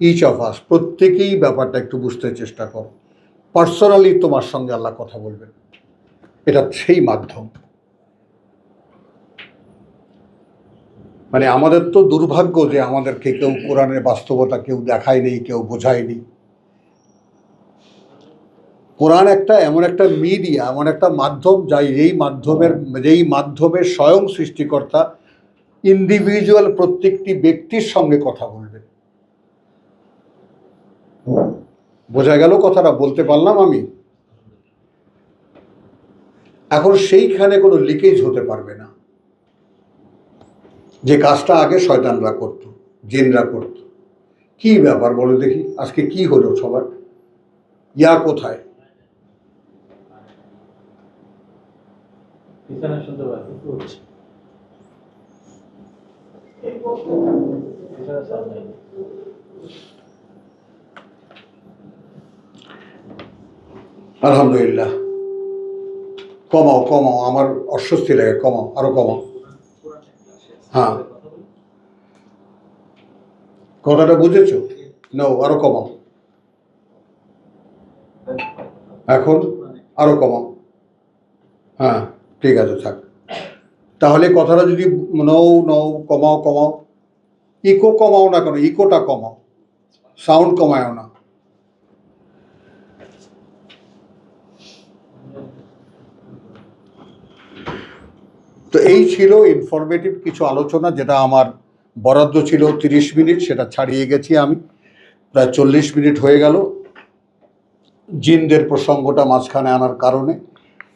ইচ অফ আস, প্রত্যেকেই ব্যাপারটা একটু বুঝতে চেষ্টা করো। পার্সোনালি তোমার সঙ্গে আল্লাহ কথা বলবেন, এটা সেই মাধ্যম। আমাদের তো দুর্ভাগ্য যে আমাদেরকে কেউ কোরআনের বাস্তবতা কেউ দেখায়নি, কেউ বোঝায়নি। কোরআন এমন একটা মিডিয়া, এমন একটা মাধ্যম, যেই মাধ্যমে স্বয়ং সৃষ্টিকর্তা ইন্ডিভিজুয়াল প্রত্যেকটি ব্যক্তির সঙ্গে কথা বলবেন। বোঝা গেল কথাটা? বলতে পারলাম আমি? এখন সেইখানে কোনো লিকেজ হতে পারবে না। যে কাজটা আগে শয়তানরা করত, জিনরা করত। কি ব্যাপার বলো দেখি, আজকে কি হলো সবার? ইয়া কোথায়? আলহামদুলিল্লাহ। কমাও কমাও, আমার অস্বস্তি লাগে, কমাও, আরো কমাও। হ্যাঁ, কথাটা বুঝেছ? নাও, আরো কমাও। এখন আরো কমাও। হ্যাঁ, ঠিক আছে, থাক। তাহলে কথাটা যদি নও নও, কমাও কমাও। ইকো কমাও না কেন? ইকোটা কমাও, সাউন্ড কমায়ও না। তো এই ছিল ইনফরমেটিভ কিছু আলোচনা, যেটা আমার বরাদ্দ ছিল 30 মিনিট, সেটা ছাড়িয়ে গেছি আমি, প্রায় 40 মিনিট হয়ে গেল। জিনদের প্রসঙ্গটা মাঝখানে আনার কারণে,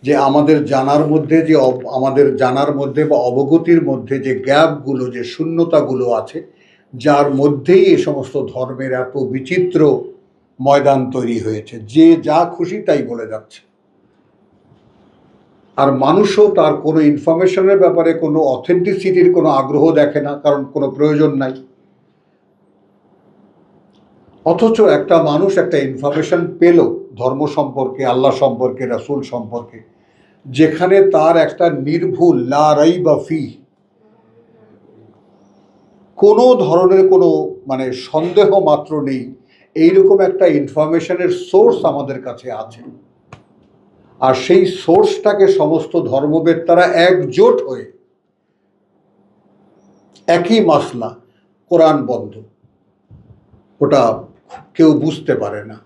যে আমাদের জানার মধ্যে যে আমাদের জানার মধ্যে বা অবগতির মধ্যে যে গ্যাপগুলো, যে শূন্যতাগুলো আছে, যার মধ্যেই এই সমস্ত ধর্মের এত বিচিত্র ময়দান তৈরি হয়েছে, যে যা খুশি তাই বলে যাচ্ছে। আর মানুষও তার কোনো ইনফরমেশনের ব্যাপারে কোনো অথেন্টিসিটির কোনো আগ্রহ দেখে না, কারণ কোনো প্রয়োজন নাই। অথচ একটা মানুষ একটা ইনফরমেশন পেল ধর্ম সম্পর্কে, আল্লাহ সম্পর্কে, রাসূল সম্পর্কে, যেখানে তার একটা নির্ভুল লা রাইবা ফি, কোনো ধরনের কোনো মানে সন্দেহ মাত্র নেই, এইরকম একটা ইনফরমেশনের সোর্স আমাদের কাছে আছে। আর সেই সোর্সটাকে সমস্ত ধর্মবেত্তারা একজোট হয়ে, একই মাসলা, কোরআন বন্ধ, ওটা কেউ বুঝতে পারে না।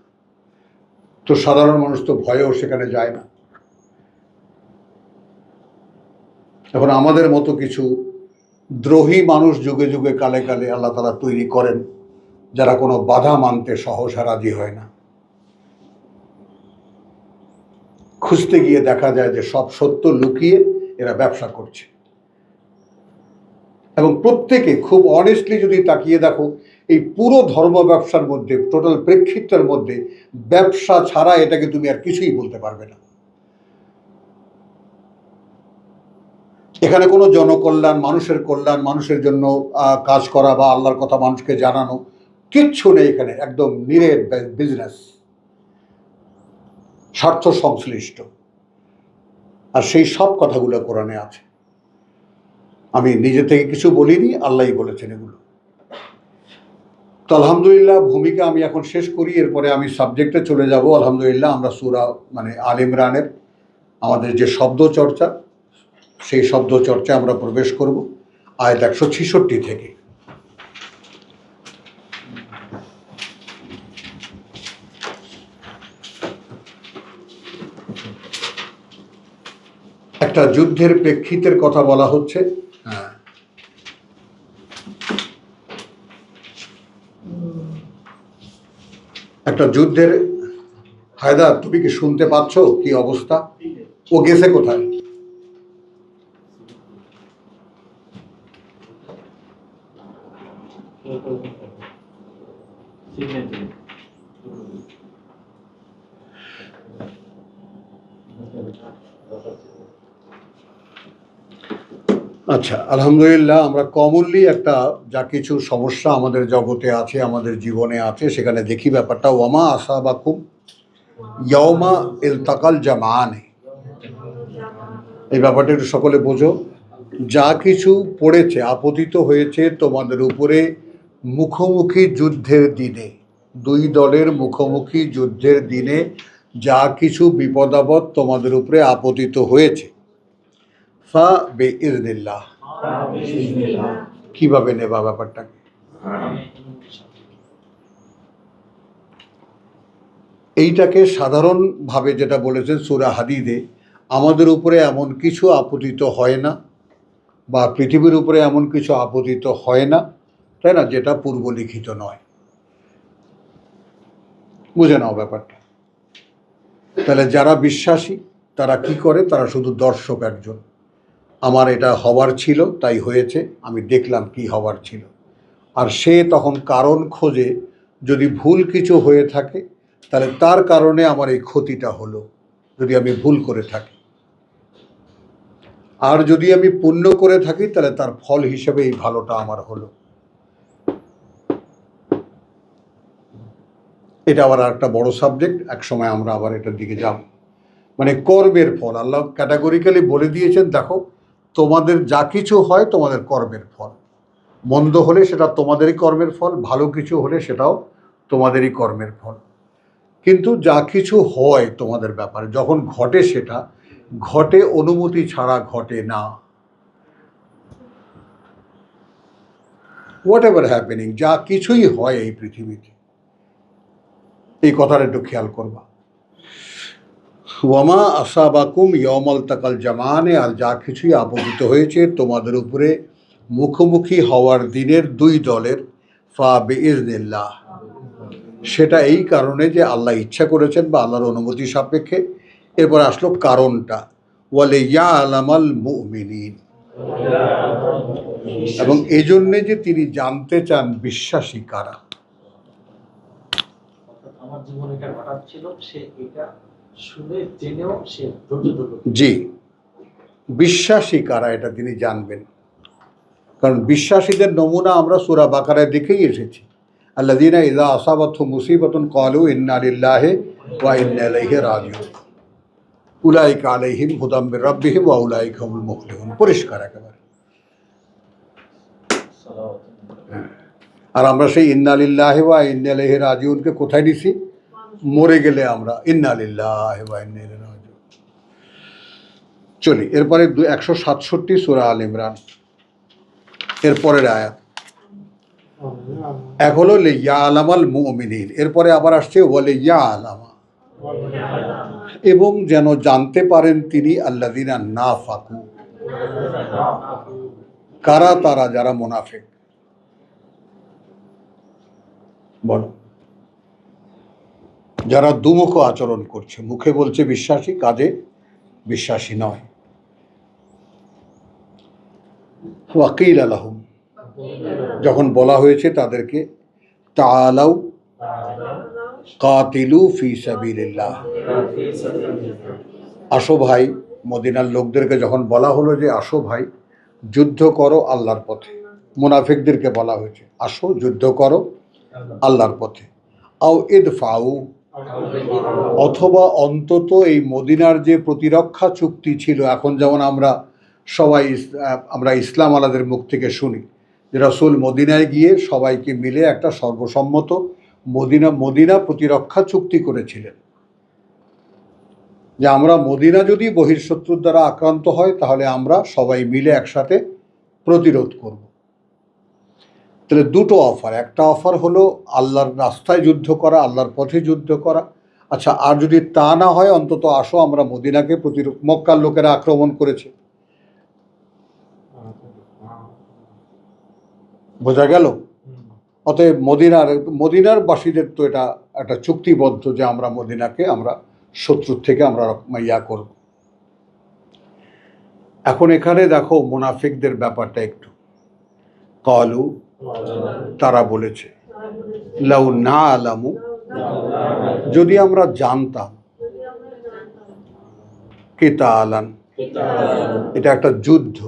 তো সাধারণ মানুষ তো ভয়েও সেখানে যায় না। এখন আমাদের মতো কিছু দ্রোহী মানুষ যুগে যুগে কালে কালে আল্লাহ তাআলা তৈরি করেন, যারা কোনো বাধা মানতে সহসা রাজি হয় না। খুঁজতে গিয়ে দেখা যায় যে সব সত্য লুকিয়ে এরা ব্যবসা করছে। এবং প্রত্যেকে খুব অনেস্টলি যদি তাকিয়ে দেখো, এই পুরো ধর্ম ব্যবসার মধ্যে, টোটাল প্রেক্ষিতের মধ্যে, ব্যবসা ছাড়া এটাকে তুমি আর কিছুই বলতে পারবে না। এখানে কোনো জনকল্যাণ, মানুষের কল্যাণ, মানুষের জন্য কাজ করা বা আল্লাহর কথা মানুষকে জানানো কিচ্ছু নেই এখানে। একদম নিরেট বিজনেস, স্বার্থ সংশ্লিষ্ট। আর সেই সব কথাগুলো কোরআনে আছে। আমি নিজে থেকে কিছু বলিনি, আল্লাহই বলেছেন এগুলো। তো আলহামদুলিল্লাহ, ভূমিকা আমি এখন শেষ করি, এরপরে আমি সাবজেক্টে চলে যাব। আলহামদুলিল্লাহ, আমরা সূরা মানে আল ইমরানের আমাদের যে শব্দ চর্চা, সেই শব্দ চর্চায় আমরা প্রবেশ করব আয়াত 166 থেকে। একটা যুদ্ধের প্রেক্ষিতের কথা বলা হচ্ছে। হ্যাঁ, একটা যুদ্ধের। হায়দার, তুমি কি শুনতে পাচ্ছ কি অবস্থা? ও গেছে কোথায়? আচ্ছা, আলহামদুলিল্লাহ, আমরা কমনলি একটা যা কিছু সমস্যা আমাদের জগতে আছে, আমাদের জীবনে আছে, সেখানে দেখি ব্যাপারটা ওয়ামা আসাবাকুম ইয়াউমা ইলতাকাল জামাআনে। এই ব্যাপারটা একটু সকলে বোঝো। যা কিছু পড়েছে, আপতিত হয়েছে তোমাদের উপরে মুখোমুখি যুদ্ধের দিনে, দুই দলের মুখোমুখি যুদ্ধের দিনে যা কিছু বিপদাপদ তোমাদের উপরে আপতিত হয়েছে, ফা বিইজনিল্লাহ। কিভাবে নেবা ব্যাপারটাকে? এইটাকে সাধারণভাবে যেটা বলেছেন সূরা হাদীদে, আমাদের উপরে এমন কিছু আপতিত হয় না, বা পৃথিবীর উপরে এমন কিছু আপতিত হয় না, তাই না, যেটা পূর্বলিখিত নয়। বুঝে নাও ব্যাপারটা। তাহলে যারা বিশ্বাসী তারা কি করে, তারা শুধু দর্শক একজন। আমার এটা হওয়ার ছিল, তাই হয়েছে, আমি দেখলাম কি হওয়ার ছিল। আর সে তখন কারণ খোঁজে, যদি ভুল কিছু হয়ে থাকে তাহলে তার কারণে আমার এই ক্ষতিটা হলো, যদি আমি ভুল করে থাকি। আর যদি আমি পুণ্য করে থাকি তাহলে তার ফল হিসেবে এই ভালোটা আমার হলো। এটা আবার একটা বড় সাবজেক্ট, এক সময় আমরা আবার এটার দিকে যাব। মানে কর্মের ফল আল্লাহ ক্যাটাগরিক্যালি বলে দিয়েছেন, দেখো তোমাদের যা কিছু হয় তোমাদের কর্মের ফল। মন্দ হলে সেটা তোমাদেরই কর্মের ফল, ভালো কিছু হলে সেটাও তোমাদেরই কর্মের ফল। কিন্তু যা কিছু হয় তোমাদের ব্যাপারে, যখন ঘটে সেটা ঘটে অনুমতি ছাড়া ঘটে না। হোয়াট এভার হ্যাপেনিং, যা কিছুই হয় এই পৃথিবীতে, এই কথাটা একটু খেয়াল করবা। ওয়ামা আসাবাকুম ইয়মাল তাকাল জামানে, আর যা কিছুই আপতিত হয়েছে তোমাদের উপরে মুখোমুখি হওয়ার দিনের দুই দলের, ফা বিইজনিল্লাহ, সেটা এই কারণে যে আল্লাহ ইচ্ছা করেছেন বা আল্লাহর অনুমতি সাপেক্ষে। এরপর আসলো কারণটা, ওয়ালে ইয়ালামাল মুমিনিন, এবং এই জন্যে যে তিনি জানতে চান বিশ্বাসী কারা। আমার জীবনে এটা ঘটাচ্ছিল, সে এটা শুনে জেনেও সে ধৈর্য ধরল। জি, বিশ্বাসী কারা এটা তিনি জানবেন। কারণ বিশ্বাসীদের নমুনা আমরা সূরা বাকারায় দেখেই এসেছি, আল্লাযীনা ইযা আসাবাতহুম মুসিবাতুন ক্বালু ইন্না লিল্লাহি ওয়া ইন্না ইলাইহি রাজিউন উলাইকা আলাইহিম হুদাম মির রাব্বিহিম ওয়া উলাইকা হুমুল মুফলিহুন। পরিষ্কার একেবারে। আর আমরা সেই ইন্না লিল্লাহি ওয়া ইন্না ইলাইহি রাজিউনকে কোথায় নিছি? মরে গেলে আমরা ইন্না লিল্লাহি ওয়া ইন্না ইলাইহি রাজিউন। চলি এরপরে 167 সূরা আল ইমরান এরপরের আয়াত। এক হলো লিয়ালামাল মুমিনিন, এরপরে আবার আসছে ওয়ালে ইয়ালামা, এবং যেন জানতে পারেন তিনি আল্লাযিনা নাফাকু, কারা তারা, যারা মুনাফিক। বলো, যারা দুমুখ আচরণ করছে, মুখে বলছে বিশ্বাসী, কাজে বিশ্বাসী নয়। ওয়াকিল আলাহুম, যখন বলা হয়েছে তাদেরকে, তাআলাউ কাতিলু ফি সাবিলিল্লাহ, আসো ভাই, মদিনার লোকদেরকে যখন বলা হলো যে আসো ভাই যুদ্ধ করো আল্লাহর পথে, মুনাফিকদেরকে বলা হয়েছে আসো যুদ্ধ করো আল্লাহর পথে। আও ইদফাউ, অথবা অন্তত এই মদিনার যে প্রতিরক্ষা চুক্তি ছিল, এখন যেমন আমরা সবাই আমরা ইসলাম আলাদের মুখ থেকে শুনি যে রাসূল মদিনায় গিয়ে সবাইকে মিলে একটা সর্বসম্মত মদিনা প্রতিরক্ষা চুক্তি করেছিলেন, যে আমরা মদিনা যদি বহির্শত্রুর দ্বারা আক্রান্ত হয় তাহলে আমরা সবাই মিলে একসাথে প্রতিরোধ করব। তাহলে দুটো অফার, একটা অফার হলো আল্লাহর রাস্তায় যুদ্ধ করা, আল্লাহর পথে যুদ্ধ করা। আচ্ছা, আর যদি তা না হয় অন্তত আসো আমরা মদিনাকে মক্কার লোকেরা আক্রমণ করেছে, বোঝা গেল? অতএব মদিনার বাসীদের তো এটা একটা চুক্তিবদ্ধ যে আমরা মদিনাকে আমরা শত্রুর থেকে আমরা ইয়া করব। এখন এখানে দেখো মুনাফিকদের ব্যাপারটা একটু। ক্বালু, তারা বলেছে, লাউ না আলামু, যদি আমরা জানতাম, কিতালান, এটা একটা যুদ্ধ,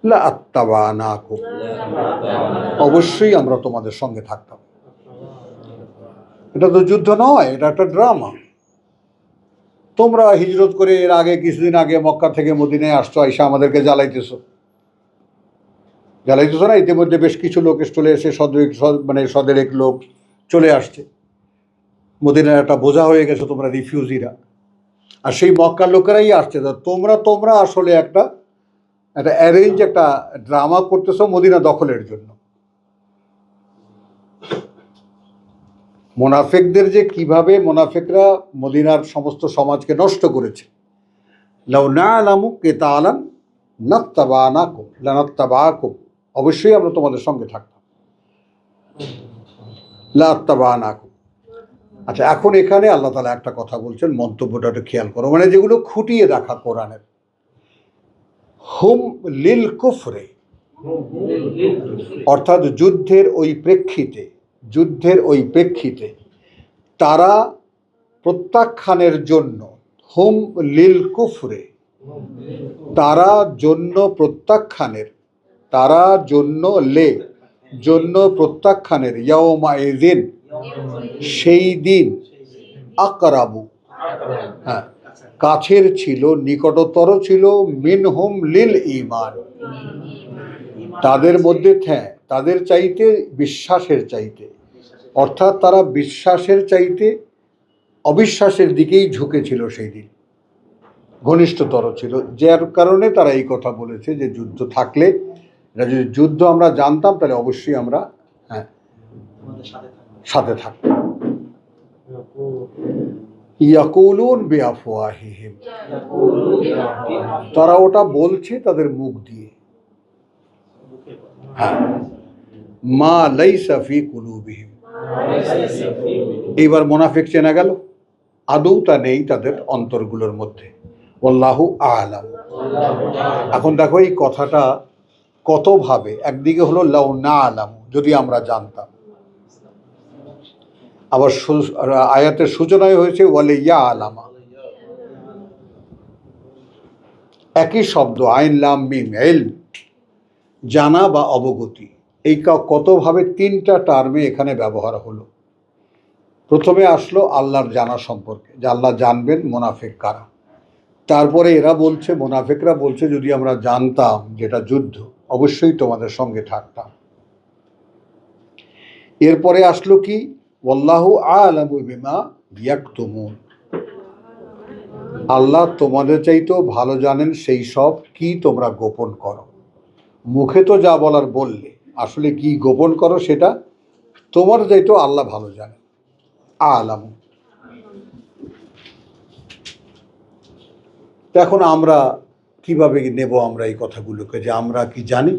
লা আত্তাবানাকুম, অবশ্যই আমরা তোমাদের সঙ্গে থাকতাম। এটা তো যুদ্ধ নয়, এটা একটা ড্রামা। তোমরা হিজরত করে এর আগে কিছুদিন আগে মক্কা থেকে মদিনায় আসছো, আইসা আমাদেরকে জ্বালাইতেছো না? ইতিমধ্যে বেশ কিছু লোক চলে এসে সদেরেক লোক চলে আসছে, মদিনার একটা বোঝা হয়ে গেছে তোমরা রিফিউজিরা, আর সেই মক্কার লোকেরাই আসছে। তোমরা আসলে একটা অ্যারেঞ্জ একটা ড্রামা করতেছো মদিনা দখলের জন্য। মুনাফিকদের যে কিভাবে মুনাফিকরা মদিনার সমস্ত সমাজকে নষ্ট করেছে। লাউ না'লামু কিতালান লানাত্তাবা'কুম, অবশ্যই আমরা তোমাদের সঙ্গে থাকতাম। লাত্তাবা'নাকুম, আচ্ছা, এখন এখানে আল্লাহ তাআলা একটা কথা বলছেন, মন্তব্যটা একটু খেয়াল করো, মানে যেগুলো খুঁটিয়ে দেখা কোরআনের। হুম লিল কুফরে, অর্থাৎ যুদ্ধের ওই প্রেক্ষিতে তারা প্রত্যাখ্যানের জন্য, হুম লিল কুফরে, তারা জন্য প্রত্যাখ্যানের, তারা জন্য প্রত্যাখ্যানের, ইয়াউমাইযিন, সেই দিন, আকরাবু, হ্যাঁ, কাছের ছিল, নিকটতর ছিল, মিনহুম লিল ঈমান, তাদের মধ্যে, হ্যাঁ, তাদের চাইতে, বিশ্বাসের চাইতে, অর্থাৎ তারা বিশ্বাসের চাইতে অবিশ্বাসের দিকেই ঝুঁকেছিল, সেই দিন ঘনিষ্ঠতর ছিল, যার কারণে তারা এই কথা বলেছে যে যুদ্ধ থাকলে, এটা যদি যুদ্ধ আমরা জানতাম তাহলে অবশ্যই আমরা, হ্যাঁ, সাথে থাকতাম। ইয়াকুলুন বিআফওয়াহিহিম, তারা ওটা বলছে তাদের মুখ দিয়ে, হ্যাঁ, মা লাইসা ফি কুলুবিহিম। এইবার মুনাফিক চেনা গেল, আদৌটা নেই তাদের অন্তরগুলোর মধ্যে। আল্লাহু আ'লাম। এখন দেখো এই কথাটা কতভাবে, একদিকে হলো লাউ না আলাম, যদি আমরা জানতাম, আবার আয়াতের সূচনায় হয়েছে ওয়ালে ইয়া আলামা, একই শব্দ, আইন লাম মিম, ইলম, জানা বা অবগতি, এই কতভাবে তিনটা টার্মে এখানে ব্যবহার হলো। প্রথমে আসলো আল্লাহর জানা সম্পর্কে, যে আল্লাহ জানবেন মুনাফিক কারা। তারপরে এরা বলছে, মুনাফিকরা বলছে, যদি আমরা জানতাম যেটা যুদ্ধ অবশ্যই তোমাদের সঙ্গে থাকতাম। এরপরে আসলো কি, ওয়াল্লাহু আ'লামু বিমা ইয়াকতুমুন, আল্লাহ তোমাদের চাইতেও ভালো জানেন সেই সব কি তোমরা গোপন করো। মুখে তো যা বলার বললে, আসলে কি গোপন করো সেটা তোমার চাইতেও আল্লাহ ভালো জানেন। আ'লামু। এখন আমরা কিভাবে নেব আমরা এই কথাগুলোকে, যে আমরা কি জানি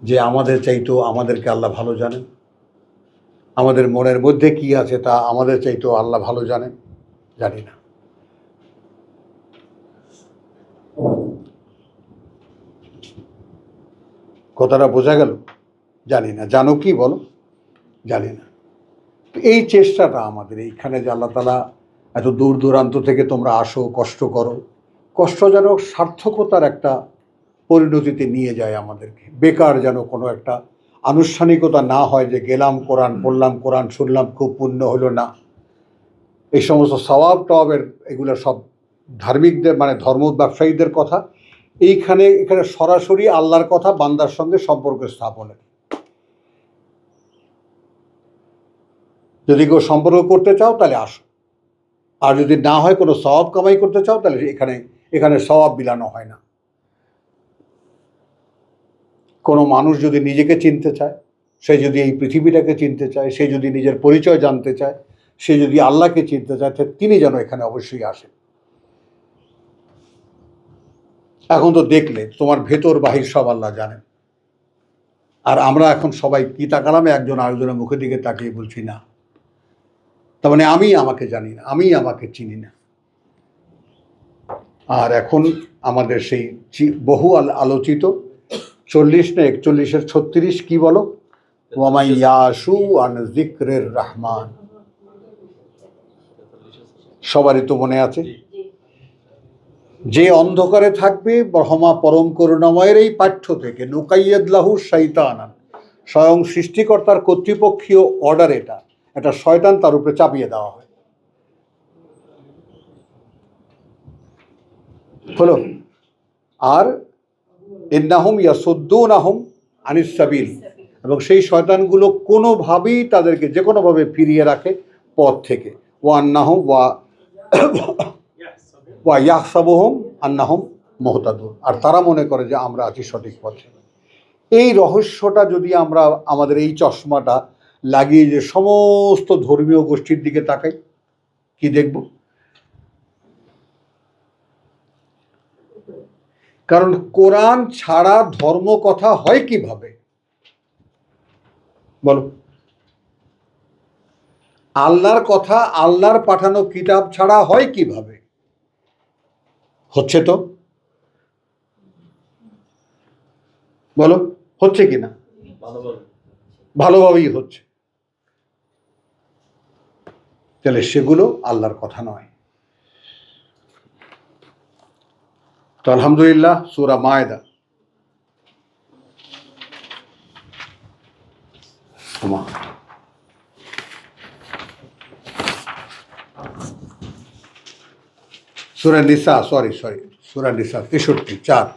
যে আমাদের চাইতেও আমাদেরকে আল্লাহ ভালো জানেন, আমাদের মনের মধ্যে কি আছে তা আমাদের চাইতেও আল্লাহ ভালো জানেন? জানি না। কথাটা বোঝা গেল? জানি না। জানো কি বলো? জানি না। এই চেষ্টাটা আমাদের এইখানে, যে আল্লাহ তাআলা এত দূর দূরান্ত থেকে তোমরা আসো, কষ্ট করো, কষ্ট যেন সার্থকতার একটা পরিণতিতে নিয়ে যায় আমাদেরকে, বেকার যেন কোনো একটা আনুষ্ঠানিকতা না হয়, যে গেলাম, কোরআন পড়লাম, কোরআন শুনলাম, খুব পুণ্য হলো না। এই সমস্ত সওয়াব টওয়াবের, এগুলো সব ধার্মিকদের, মানে ধর্ম ব্যবসায়ীদের কথা। এখানে সরাসরি আল্লাহর কথা বান্দার সঙ্গে সম্পর্ক স্থাপনের। যদি কেউ সম্পর্ক করতে চাও তাহলে আসো, আর যদি না হয়, কোনো সওয়াব কামাই করতে চাও, তাহলে এখানে সওয়াব বিলানো হয় না। কোনো মানুষ যদি নিজেকে চিনতে চায়, সে যদি এই পৃথিবীটাকে চিনতে চায়, সে যদি নিজের পরিচয় জানতে চায়, সে যদি আল্লাহকে চিনতে চায়, তিনি যেন এখানে অবশ্যই আসেন। এখন তো দেখলে তোমার ভেতর বাহির সব আল্লাহ জানেন, আর আমরা এখন সবাই কি তাকালামে একজন আরেকজনের মুখের দিকে তাকিয়ে বলছি না, তার মানে আমি আমাকে জানি না, আমি আমাকে চিনি না। আর এখন আমাদের সেই বহু আলোচিত 40 না 41-এর 36 কি বলো, ওয়ামাই ইয়াশু আন যিকরির রহমান, সবারই তো মনে আছে। যে অন্ধকারে থাকবে ব্রহ্মা পরম করুণাময়ের এই পাঠ্য থেকে, নুকাইয়্যিদ লাহু শাইতানান, স্বয়ং সৃষ্টিকর্তার কর্তৃপক্ষীয় অর্ডার, এটা শয়তান তার উপরে চাপিয়ে দেওয়া হয়। হলো। আর ইন্নাহুম ইয়াসুদ্দুনাহুম আনিস সাবিল, এবং সেই শয়তানগুলো কোনোভাবেই তাদেরকে যে কোনোভাবে ফিরিয়ে রাখে পথ থেকে। ওয়ান্নাহুম ওয়া ইয়াহসাবুহুম আন্নাহুম মুহতাদুন, আর তারা মনে করে যে আমরা আছি সঠিক পথে। এই রহস্যটা যদি আমরা আমাদের এই চশমাটা লাগিয়ে যে সমস্ত ধর্মীয় গোষ্ঠীর দিকে তাকাই, কি দেখব? কারণ কোরআন ছাড়া ধর্ম কথা হয় কিভাবে বলো? আল্লাহর কথা আল্লাহর পাঠানো কিতাব ছাড়া হয় কিভাবে? হচ্ছে তো, বলো হচ্ছে কিনা? ভালোভাবেই হচ্ছে। তাহলে সেগুলো আল্লাহর কথা নয়। তো আলহামদুলিল্লাহ, সূরা মায়েদা সূরা নিসা, সরি সূরা নিসা 63:4।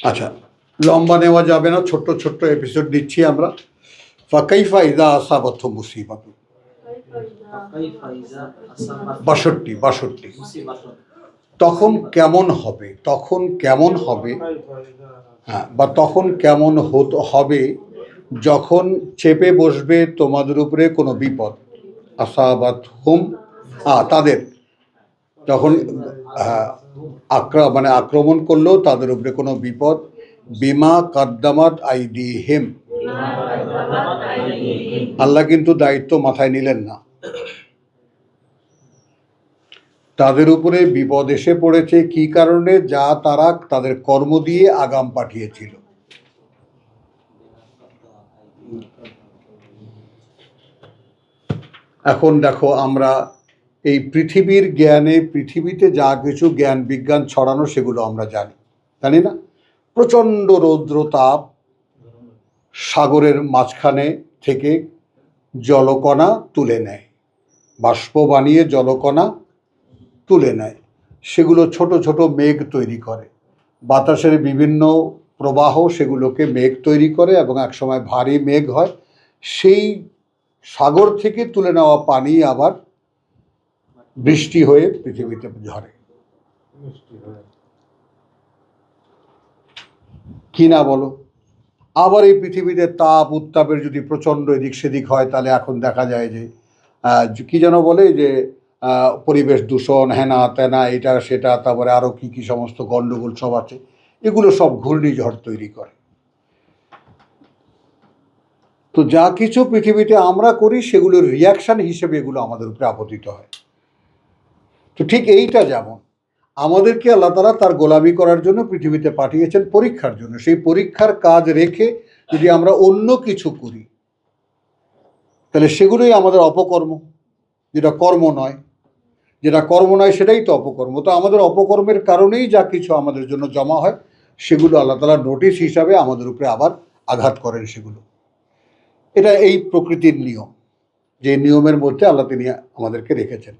আচ্ছা, লম্বা নেওয়া যাবে না, ছোট্ট ছোট্ট এপিসোড দিচ্ছি আমরা। ফাকাইফা ইযা আসাবাতহুম মুসিবাতুন, 62। তখন কেমন হবে, তখন কেমন হবে, হ্যাঁ, বা তখন কেমন হবে যখন চেপে বসবে তোমাদের উপরে কোনো বিপদ। আসাবাতহুম, তাদের যখন আক্রমণ করলো তাদের উপরে কোনো বিপদ। বিমা কাদ্দামাত আইদিহিম, আল্লাহ কিন্তু দায়িত্ব মাথায় নিলেন না। তাদের উপরে বিপদ এসে পড়েছে কি কারণে? যা তারা তাদের কর্ম দিয়ে আগাম পাঠিয়েছিল। এখন দেখো, আমরা এই পৃথিবীর জ্ঞানে, পৃথিবীতে যা কিছু জ্ঞান বিজ্ঞান ছড়ানো সেগুলো আমরা জানি না? প্রচণ্ড রৌদ্রতাপ, সাগরের মাঝখানে থেকে জলকণা তুলে নেয়, বাষ্প বানিয়ে জলকণা তুলে নেয়, সেগুলো ছোট ছোট মেঘ তৈরি করে। বাতাসের বিভিন্ন প্রবাহ সেগুলোকে মেঘ তৈরি করে এবং একসময় ভারী মেঘ হয়। সেই সাগর থেকে তুলে নেওয়া পানি আবার বৃষ্টি হয়ে পৃথিবীতে ঝরে, কি না বলো? আবার এই পৃথিবীতে তাপ উত্তাপের যদি প্রচণ্ড এদিক সেদিক হয়, তাহলে এখন দেখা যায় যে কি যেন বলে যে পরিবেশ দূষণ, হেনা তেনা, এটা সেটা, তারপরে আরও কি কি সমস্ত গণ্ডগোল সব আছে, এগুলো সব ঘূর্ণিঝড় তৈরি করে। তো যা কিছু পৃথিবীতে আমরা করি সেগুলোর রিয়াকশান হিসেবে এগুলো আমাদের উপরে আপতিত হয়। তো ঠিক এইটা যেমন আমাদেরকে আল্লাহ তাআলা তার গোলামি করার জন্য পৃথিবীতে পাঠিয়েছেন পরীক্ষার জন্য। সেই পরীক্ষার কাজ রেখে যদি আমরা অন্য কিছু করি, তাহলে সেগুলোই আমাদের অপকর্ম, যেটা কর্ম নয়। যেটা কর্ম নয় সেটাই তো অপকর্ম। তো আমাদের অপকর্মের কারণেই যা কিছু আমাদের জন্য জমা হয়, সেগুলো আল্লাহ তাআলা নোটিশ হিসাবে আমাদের উপরে আবার আঘাত করেন সেগুলো। এটা এই প্রকৃতির নিয়ম, যে নিয়মের মধ্যে আল্লাহ তিনি আমাদেরকে রেখেছেন।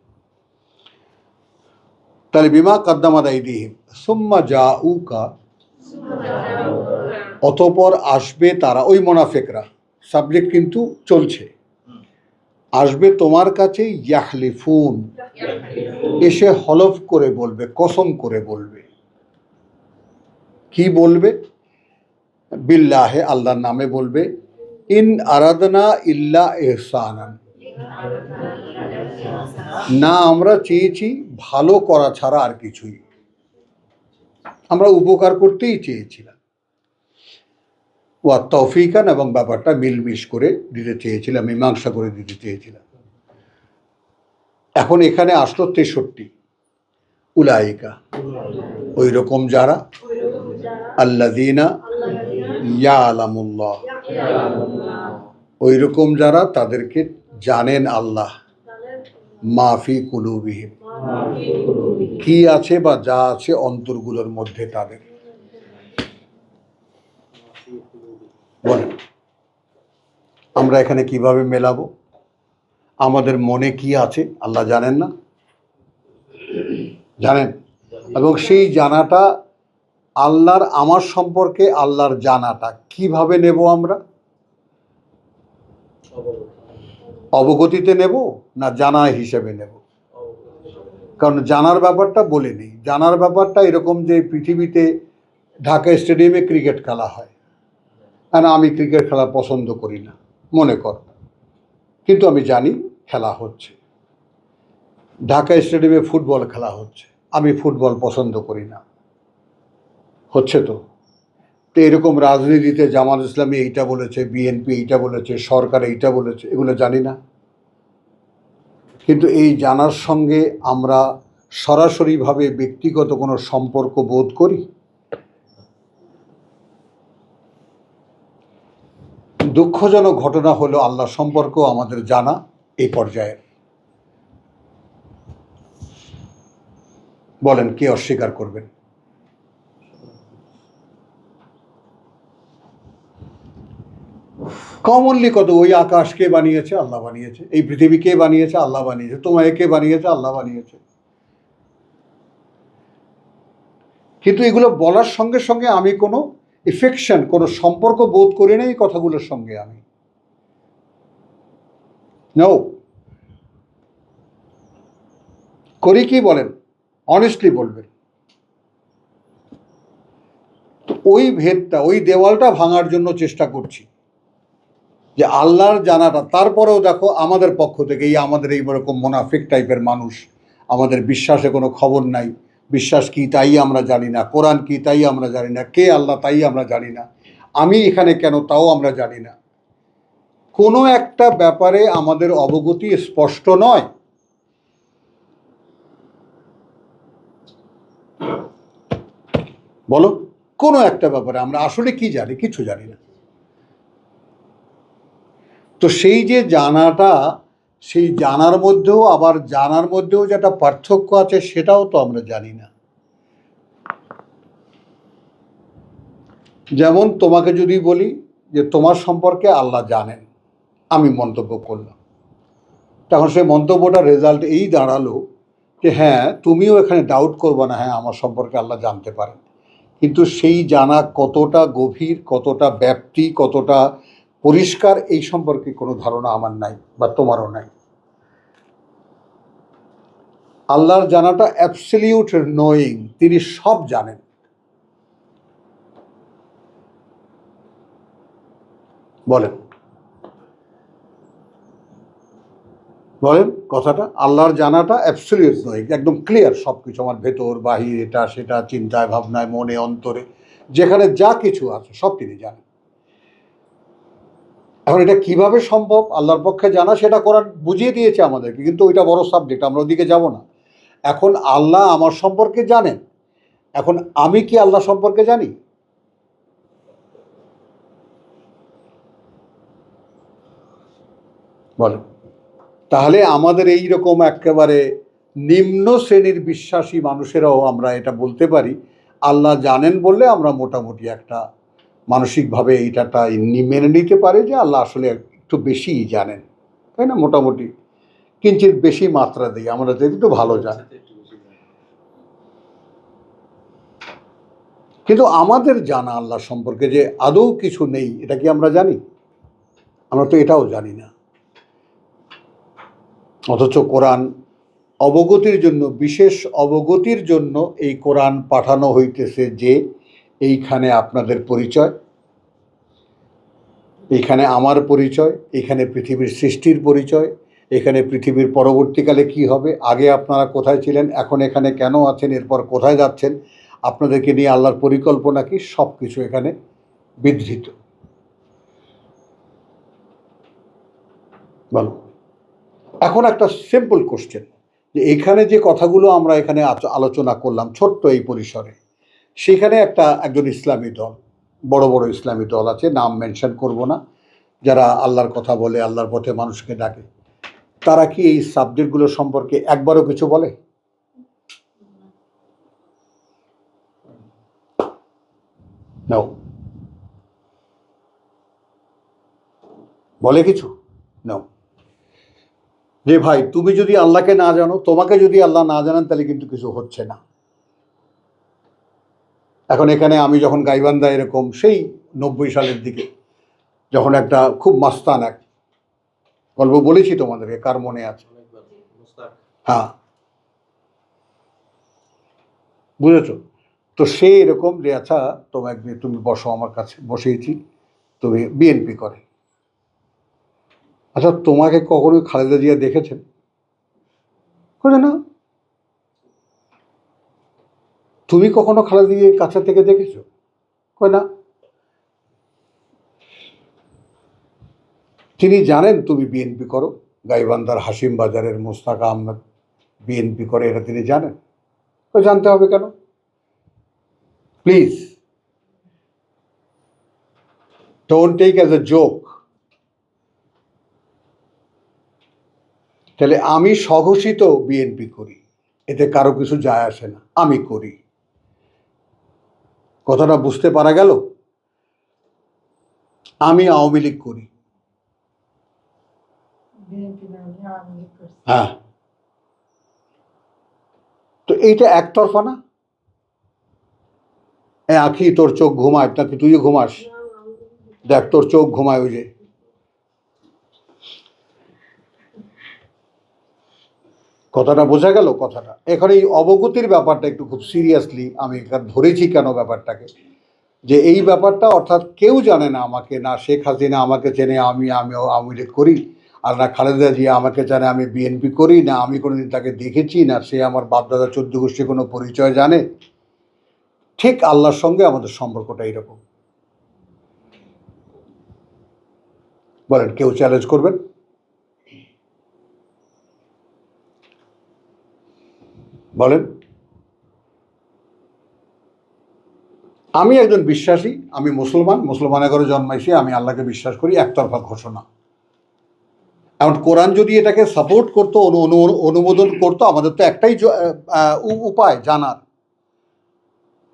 তাহলে বিমা কাদ্দামাত আইদিহিম সুম্মা জাউকা, অতঃপর আসবে তারা, ওই মোনাফেকরা, সাবজেক্ট কিন্তু চলছে, আসবে তোমার কাছে, ইয়াহলিফুন, এসে হলফ করে বলবে, কসম করে বলবে। কি বলবে? বিল্লাহে, আল্লাহর নামে বলবে। ইন আরাদনা ইল্লা ইহসানান, না আমরা চেয়েছি ভালো করা ছাড়া আর কিছুই, আমরা উপকার করতেই চেয়েছিলাম। ওয়া তৌফিকান, এবং ব্যাপারটা মিলমিশ করে দিতে চেয়েছিলাম, মীমাংসা করে দিতে চেয়েছিলাম। এখন এখানে আসলো 63। উলাইকা, ওই রকম যারা, আল্লাযীনা ইয়ালামুল্লাহ, ওই রকম যারা, তাদেরকে জানেন আল্লাহ, মাফি কুলুবিহিম, কি আছে বা যা আছে অন্তরগুলোর মধ্যে তাদের। বলেন, আমরা এখানে কিভাবে মেলাবো? আমাদের মনে কি আছে আল্লাহ জানেন না? জানেন। এবং সেই জানাটা, আল্লাহর আমার সম্পর্কে আল্লাহর জানাটা কিভাবে নেব আমরা? অবগতিতে নেব না জানা হিসেবে নেব? কারণ জানার ব্যাপারটা বলে নেই। জানার ব্যাপারটা এরকম যে পৃথিবীতে ঢাকা স্টেডিয়ামে ক্রিকেট খেলা হয়, আর আমি ক্রিকেট খেলা পছন্দ করি না, মনে কর, কিন্তু আমি জানি খেলা হচ্ছে, ঢাকা স্টেডিয়ামে ফুটবল খেলা হচ্ছে, আমি ফুটবল পছন্দ করি না, হচ্ছে তো। তো এরকম রাজনীতিতে জামাত ইসলামী এইটা বলেছে, বিএনপি এইটা বলেছে, সরকার এইটা বলেছে, এগুলো জানি না। কিন্তু এই জানার সঙ্গে আমরা সরাসরিভাবে ব্যক্তিগত কোনো সম্পর্ক বোধ করি? দুঃখজনক ঘটনা হলো আল্লাহ সম্পর্ক আমাদের জানা এই পর্যায়ের। বলেন, কে অস্বীকার করবেন? কমনলি কত, ওই আকাশ কে বানিয়েছে? আল্লাহ বানিয়েছে। এই পৃথিবী কে বানিয়েছে? আল্লাহ বানিয়েছে। তোমায় কে বানিয়েছে? আল্লাহ বানিয়েছে। কিন্তু এগুলো বলার সঙ্গে সঙ্গে আমি কোনো এফেকশন, কোনো সম্পর্ক বোধ করি না এই কথাগুলোর সঙ্গে আমি। নো। করি কি বলেন? অনেস্টলি বলবেন। তো ওই ভেদটা, ওই দেওয়ালটা ভাঙার জন্য চেষ্টা করছি, যে আল্লাহর জানাটা। তারপরেও দেখো আমাদের পক্ষ থেকে, আমাদের এই রকম মোনাফিক টাইপের মানুষ, আমাদের বিশ্বাসে কোনো খবর নাই, বিশ্বাস কি তাই আমরা জানি না, কোরআন কি তাই আমরা জানি না, কে আল্লাহ তাই আমরা জানি না, আমি এখানে কেন তাও আমরা জানি না। কোনো একটা ব্যাপারে আমাদের অবগতি স্পষ্ট নয়। বলো, কোনো একটা ব্যাপারে আমরা আসলে কি জানি? কিছু জানি না। তো সেই যে জানাটা, সেই জানার মধ্যেও আবার জানার মধ্যেও যেটা পার্থক্য আছে সেটাও তো আমরা জানি না। যেমন তোমাকে যদি বলি যে তোমার সম্পর্কে আল্লাহ জানেন, আমি মন্তব্য করলাম, তখন সেই মন্তব্যটার রেজাল্ট এই দাঁড়ালো যে হ্যাঁ, তুমিও এখানে ডাউট করবে না, হ্যাঁ আমার সম্পর্কে আল্লাহ জানতে পারেন। কিন্তু সেই জানা কতটা গভীর, কতটা ব্যাপ্তি, কতটা পরিষ্কার, এই সম্পর্কে কোনো ধারণা আমার নাই বা তোমারও নাই। আল্লাহর জানাটা অ্যাবসলিউট নোয়িং, তিনি সব জানেন। বলেন বলেন কথাটা, আল্লাহর জানাটা অ্যাবসলিউট নোয়িং, একদম ক্লিয়ার সব কিছু, আমার ভেতর বাহির, এটা সেটা, চিন্তায় ভাবনায়, মনে অন্তরে, যেখানে যা কিছু আছে সব তিনি জানেন। এখন এটা কিভাবে সম্ভব আল্লাহর পক্ষে জানা, সেটা কোরআন বুঝিয়ে দিয়েছে আমাদেরকে, কিন্তু ওইটা বড় সাবজেক্ট, আমরা ওদিকে যাব না। এখন আল্লাহ আমার সম্পর্কে জানেন, এখন আমি কি আল্লাহ সম্পর্কে জানি? বলেন। তাহলে আমাদের এই রকম একেবারে নিম্ন শ্রেণীর বিশ্বাসী মানুষেরাও আমরা এটা বলতে পারি, আল্লাহ জানেন বললে আমরা মোটামুটি একটা মানসিকভাবে এইটাটা মেনে নিতে পারি যে আল্লাহ আসলে একটু বেশিই জানেন, তাই না? মোটামুটি কিঞ্চিৎ বেশি মাত্রা দিই আমরা, যদি একটু ভালো জানেন। কিন্তু আমাদের জানা আল্লাহ সম্পর্কে যে আদৌ কিছু নেই, এটা কি আমরা জানি? আমরা তো এটাও জানি না। অথচ কোরআন অবগতির জন্য, বিশেষ অবগতির জন্য এই কোরআন পাঠানো হইতেছে, যে এইখানে আপনাদের পরিচয়, এইখানে আমার পরিচয়, এখানে পৃথিবীর সৃষ্টির পরিচয়, এখানে পৃথিবীর পরবর্তীকালে কি হবে, আগে আপনারা কোথায় ছিলেন, এখন এখানে কেন আছেন, এরপর কোথায় যাচ্ছেন, আপনাদেরকে নিয়ে আল্লাহর পরিকল্পনা কি, সব কিছু এখানে বিধৃত। বলো, এখন একটা সিম্পল কোশ্চেন, যে এখানে যে কথাগুলো আমরা এখানে আলোচনা করলাম ছোট্ট এই পরিসরে, সেখানে একজন ইসলামী দল, বড় বড় ইসলামী দল আছে, নাম মেনশন করব না, যারা আল্লাহর কথা বলে, আল্লাহর পথে মানুষকে ডাকে, তারা কি এই সাবজেক্টগুলো সম্পর্কে একবারও কিছু বলে? নাও, বলে কিছু? নাও। যে ভাই, তুমি যদি আল্লাহকে না জানো, তোমাকে যদি আল্লাহ না জানেন, তাহলে কিন্তু কিছু হচ্ছে না। এখন এখানে আমি যখন গাইবান্ধা এরকম সেই 90 সালের দিকে, যখন একটা খুব মাস্তান এক গল্প বলেছি তোমাদেরকে, কার মনে আছে? হ্যাঁ, বুঝেছ? তো সে এরকম যে আচ্ছা তুমি বসো আমার কাছে, বসেছি, তুমি বিএনপি করে, আচ্ছা, তোমাকে কখনো খালেদা জিয়া দেখেছেন? করে না। তুমি কখনো খালেদা জিয়ার কাছে থেকে দেখেছো? কয় না। তিনি জানেন তুমি বিএনপি করো, গাইবান্ধার হাসিম বাজারের মোস্তাক আহমেদ বিএনপি করে, এটা তিনি জানেন। তো জানতে হবে কেন? Please don't take as a joke. তাহলে আমি স্বঘোষিত বিএনপি করি, এতে কারো কিছু যায় আসে না, আমি করি। কথাটা বুঝতে পারা গেল? আমি আওয়ামী লীগ করি, হ্যাঁ। তো এইটা একতরফা না? আখি তোর চোখ ঘুমায় নাকি তুইও ঘুমাস? দেখ তোর চোখ ঘুমায়। ওই যে কথাটা বোঝা গেল? কথাটা এখানে এই অবগতির ব্যাপারটা একটু খুব সিরিয়াসলি আমি এখানে ধরেছি কেন ব্যাপারটাকে, যে এই ব্যাপারটা অর্থাৎ কেউ জানে না আমাকে, না শেখ হাসিনা আমাকে চেনে আমি আওয়ামী লীগ করি, আর না খালেদা জিয়া আমাকে জানে আমি বিএনপি করি, না আমি কোনোদিন তাকে দেখেছি, না সে আমার বাপদাদা 14 গোষ্ঠীর কোনো পরিচয় জানে। ঠিক আল্লাহর সঙ্গে আমাদের সম্পর্কটা এইরকম। বলেন, কেউ চ্যালেঞ্জ করবেন? বলেন। আমি একজন বিশ্বাসী, আমি মুসলমানের ঘরে জন্মাইছি, আমি আল্লাহকে বিশ্বাস করি, একতরফা ঘোষণা। এখন কোরআন যদি এটাকে সাপোর্ট করতো, অনুমোদন করতো, আমাদের তো একটাই উপায় জানার,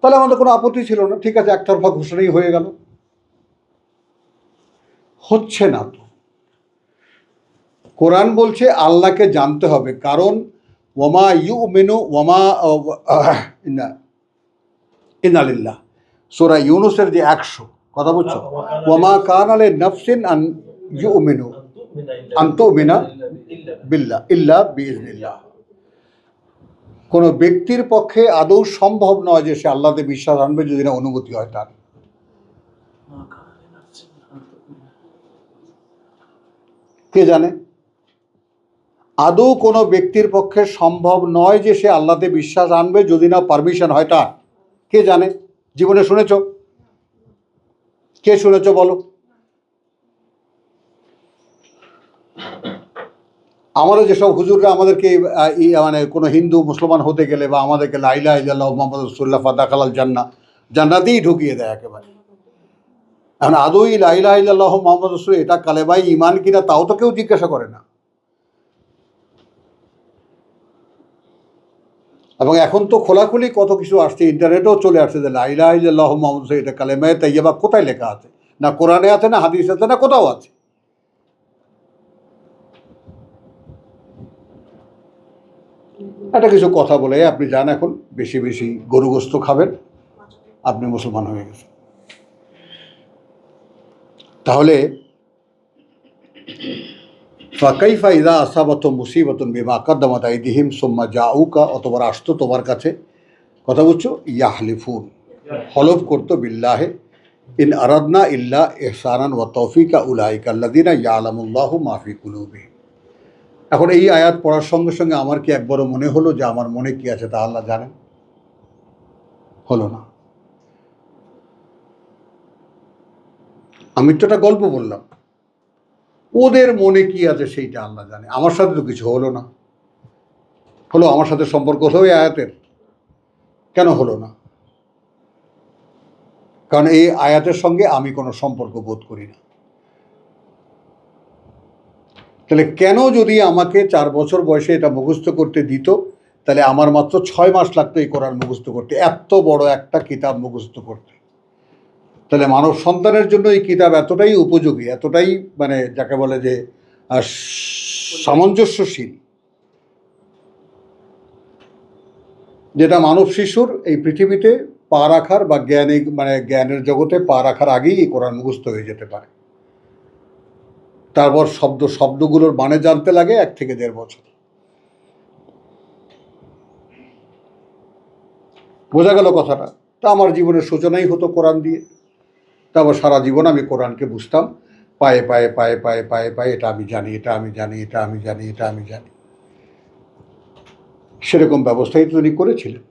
তাহলে আমাদের কোনো আপত্তি ছিল না। ঠিক আছে, একতরফা ঘোষণাই হয়ে গেল। হচ্ছে না তো। কোরআন বলছে আল্লাহকে জানতে হবে, কারণ ওয়ামা ইউমিনু ওয়ামা ইন্নালিল্লাহ, সূরা ইউনূসের যে 100 কথা বলছো, ওয়ামা কানা লিনাফসিন আন ইউমিনু আন তুমিনা বিল্লাহ ইল্লা বিইজনিল্লাহ। কোনো ব্যক্তির পক্ষে আদৌ সম্ভব নয় যে সে আল্লাহতে বিশ্বাস আনবে যদি না অনুমতি হয় তার। কে জানে? আদৌ কোনো ব্যক্তির পক্ষে সম্ভব নয় যে সে আল্লাহতে বিশ্বাস আনবে যদি না পারমিশন হয় তার। কে জানে? জীবনে শুনেছ? কে শুনেছ বলো? আমাদের যেসব হুজুররা আমাদেরকে মানে কোনো হিন্দু মুসলমান হতে গেলে বা আমাদেরকে লা ইলাহা ইল্লাল্লাহ মুহাম্মাদুর রাসূলুল্লাহ ফাদাখালাল জান্নাতেই ঢুকিয়ে দেয় একেবারে। এখন আদৌই লা ইলাহা ইল্লাল্লাহ মুহাম্মাদুর রাসূল এটা কালেমায় ঈমান কিনা তাও তো কেউ জিজ্ঞাসা করে না। এবং এখন তো খোলাখুলি কত কিছু আসছে, ইন্টারনেটেও চলে আসছে যে লা ইলাহা ইল্লাল্লাহ মুহাম্মাদুর রাসূল এটা কালেমায়ে তাইয়্যিবা কোথায় লেখা আছে? না কোরআনে আছে, না হাদিসে আছে, না কোথাও আছে। একটা কিছু কথা বলে আপনি যান, এখন বেশি বেশি গরু গোস্ত খাবেন, আপনি মুসলমান হয়ে গেছেন। তাহলে ফাকাইফা ইযা আসাবাতুম মুসিবাতুন বিমা কাদ্দামাত আইদিহিম সুম্মা জাউকা, অতবার আসতো তোমার কাছে, কথা বুঝছো, ইয়াহলিফুন, হলফ করতো, বিল্লাহে ইন আরাদনা ইল্লা ইহসানান ওয়া তৌফিকা উলাইকা আল্লাযিনা ইয়ালামুল্লাহু মা ফি কুলুবিহিম। এখন এই আয়াত পড়ার সঙ্গে সঙ্গে আমার কি একবারও মনে হলো যে আমার মনে কি আছে তা আল্লাহ জানেন? হলো না। আমি তো একটা গল্প বললাম, ওদের মনে কি আছে সেইটা আল্লাহ জানে। আমার সাথে তো কিছু হলো না। হলো আমার সাথে সম্পর্ক হলো এই আয়াতের? কেন হলো না? কারণ এই আয়াতের সঙ্গে আমি কোনো সম্পর্ক বোধ করি না। তাহলে কেন যদি আমাকে 4 বছর বয়সে এটা মুখস্থ করতে দিত, তাহলে আমার মাত্র 6 মাস লাগতো এই কোরআন মুখস্থ করতে, এত বড় একটা কিতাব মুখস্থ করতে। তাহলে মানব সন্তানের জন্য এই কিতাব এতটাই উপযোগী, এতটাই মানে যাকে বলে যে সামঞ্জস্যশীল, যেটা মানব শিশুর এই পৃথিবীতে পা রাখার বা জ্ঞানের জগতে পা রাখার আগেই এই কোরআন মুখস্থ হয়ে যেতে পারে। তারপর শব্দগুলোর মানে জানতে লাগে 1 থেকে 1.5 বছর। বোঝা গেল কথাটা? তা আমার জীবনের সূচনাই হতো কোরআন দিয়ে। তারপর সারা জীবন আমি কোরআনকে বুঝতাম, পায়ে পায়ে পায়ে পায়ে পায়ে পায়ে এটা আমি জানি, এটা আমি জানি, এটা আমি জানি, এটা আমি জানি, সেরকম ব্যবস্থাই তো উনি করেছিলেন।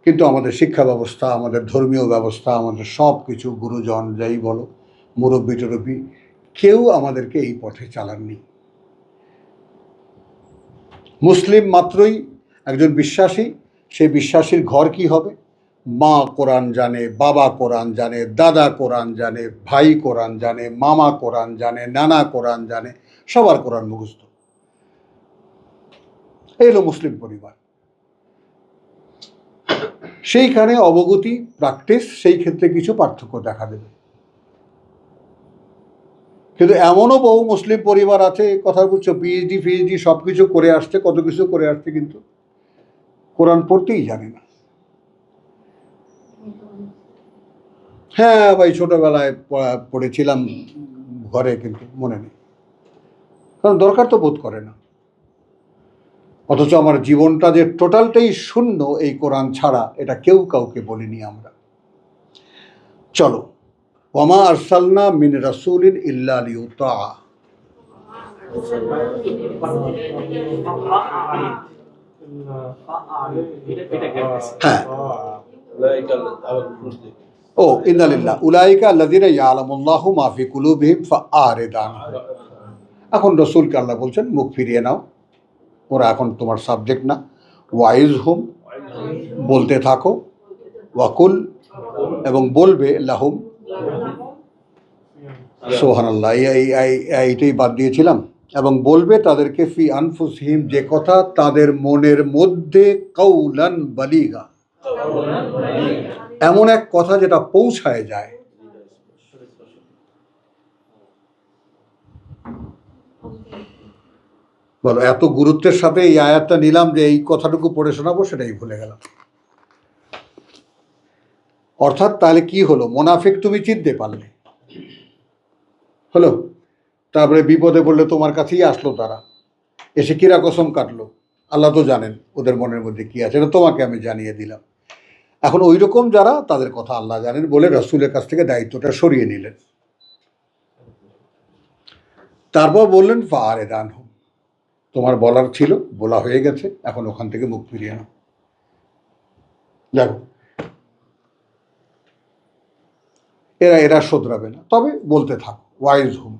কিন্তু আমাদের শিক্ষা ব্যবস্থা, আমাদের ধর্মীয় ব্যবস্থা, আমাদের সব কিছু, গুরুজন যাই বলো, মুরব্বী টুরব্বী, কেউ আমাদেরকে এই পথে চালাননি। মুসলিম মাত্রই একজন বিশ্বাসী, সেই বিশ্বাসীর ঘর কি হবে? মা কোরআন জানে, বাবা কোরআন জানে, দাদা কোরআন জানে, ভাই কোরআন জানে, মামা কোরআন জানে, নানা কোরআন জানে, সবার কোরআন মুখস্থ। এই হলো মুসলিম পরিবার। সেইখানে অবগতি, প্র্যাকটিস, সেই ক্ষেত্রে কিছু পার্থক্য দেখা দেবে। কিন্তু এমনও বহু মুসলিম পরিবার আছে, কথা বুঝছো, পিএইচডি ফিএইচডি সব কিছু করে আসছে, কত কিছু করে আসছে, কিন্তু কোরআন পড়তেই জানে না। হ্যাঁ ভাই, ছোটবেলায় পড়েছিলাম ঘরে, কিন্তু মনে নেই, কারণ দরকার তো বোধ করে না। অথচ আমার জীবনটা যে টোটালটাই শূন্য এই কোরআন ছাড়া, এটা কেউ কাউকে বলিনি আমরা। চলো, ওয়ামা আরসালনা মিন রাসূলিন ইল্লা লিইউতা। হ্যাঁ, ও ইন্নালিল্লাহ উলাইকা আল্লাযিনা ইয়ালামুল্লাহু মা ফি কুলুবিহিম ফাআরিদ আনহুম। এখন রসুলকে আল্লাহ বলছেন মুখ ফিরিয়ে নাও, ওরা এখন তোমার সাবজেক্ট না। ওয়াইজ হুম, বলতে থাকো, ওয়াকুল, এবং বলবে, লাহুম, সুবহানাল্লাহ, এইটাই বাদ দিয়েছিলাম, এবং বলবে তাদেরকে, ফি আনফুসিহিম, যে কথা তাদের মনের মধ্যে, কাউলান বালিগা, এমন এক কথা যেটা পৌঁছায় যায়। বলো, এত গুরুত্বের সাথে এই আয়াতটা নিলাম যে এই কথাটুকু পড়ে শোনাবো, সেটাই ভুলে গেলাম। অর্থাৎ তাহলে কি হলো? মোনাফিক তুমি চিনতে পারলে, হলো। তারপরে বিপদে পড়লে তোমার কাছেই আসলো, তারা এসে কিরা কসম কাটলো, আল্লাহ তো জানেন ওদের মনের মধ্যে কি আছে, এটা তোমাকে আমি জানিয়ে দিলাম। এখন ওই রকম যারা, তাদের কথা আল্লাহ জানেন বলে রাসূলের কাছ থেকে দায়িত্বটা সরিয়ে নিলেন। তারপর বললেন, ফাআরিদ আনহুম, তোমার বলার ছিল, বলা হয়ে গেছে, এখন ওখান থেকে মুখ ফিরিয়ে নাও। দেখো, এরা শোধরাবে না, তবে বলতে থাকো, ওয়াইজ হুম,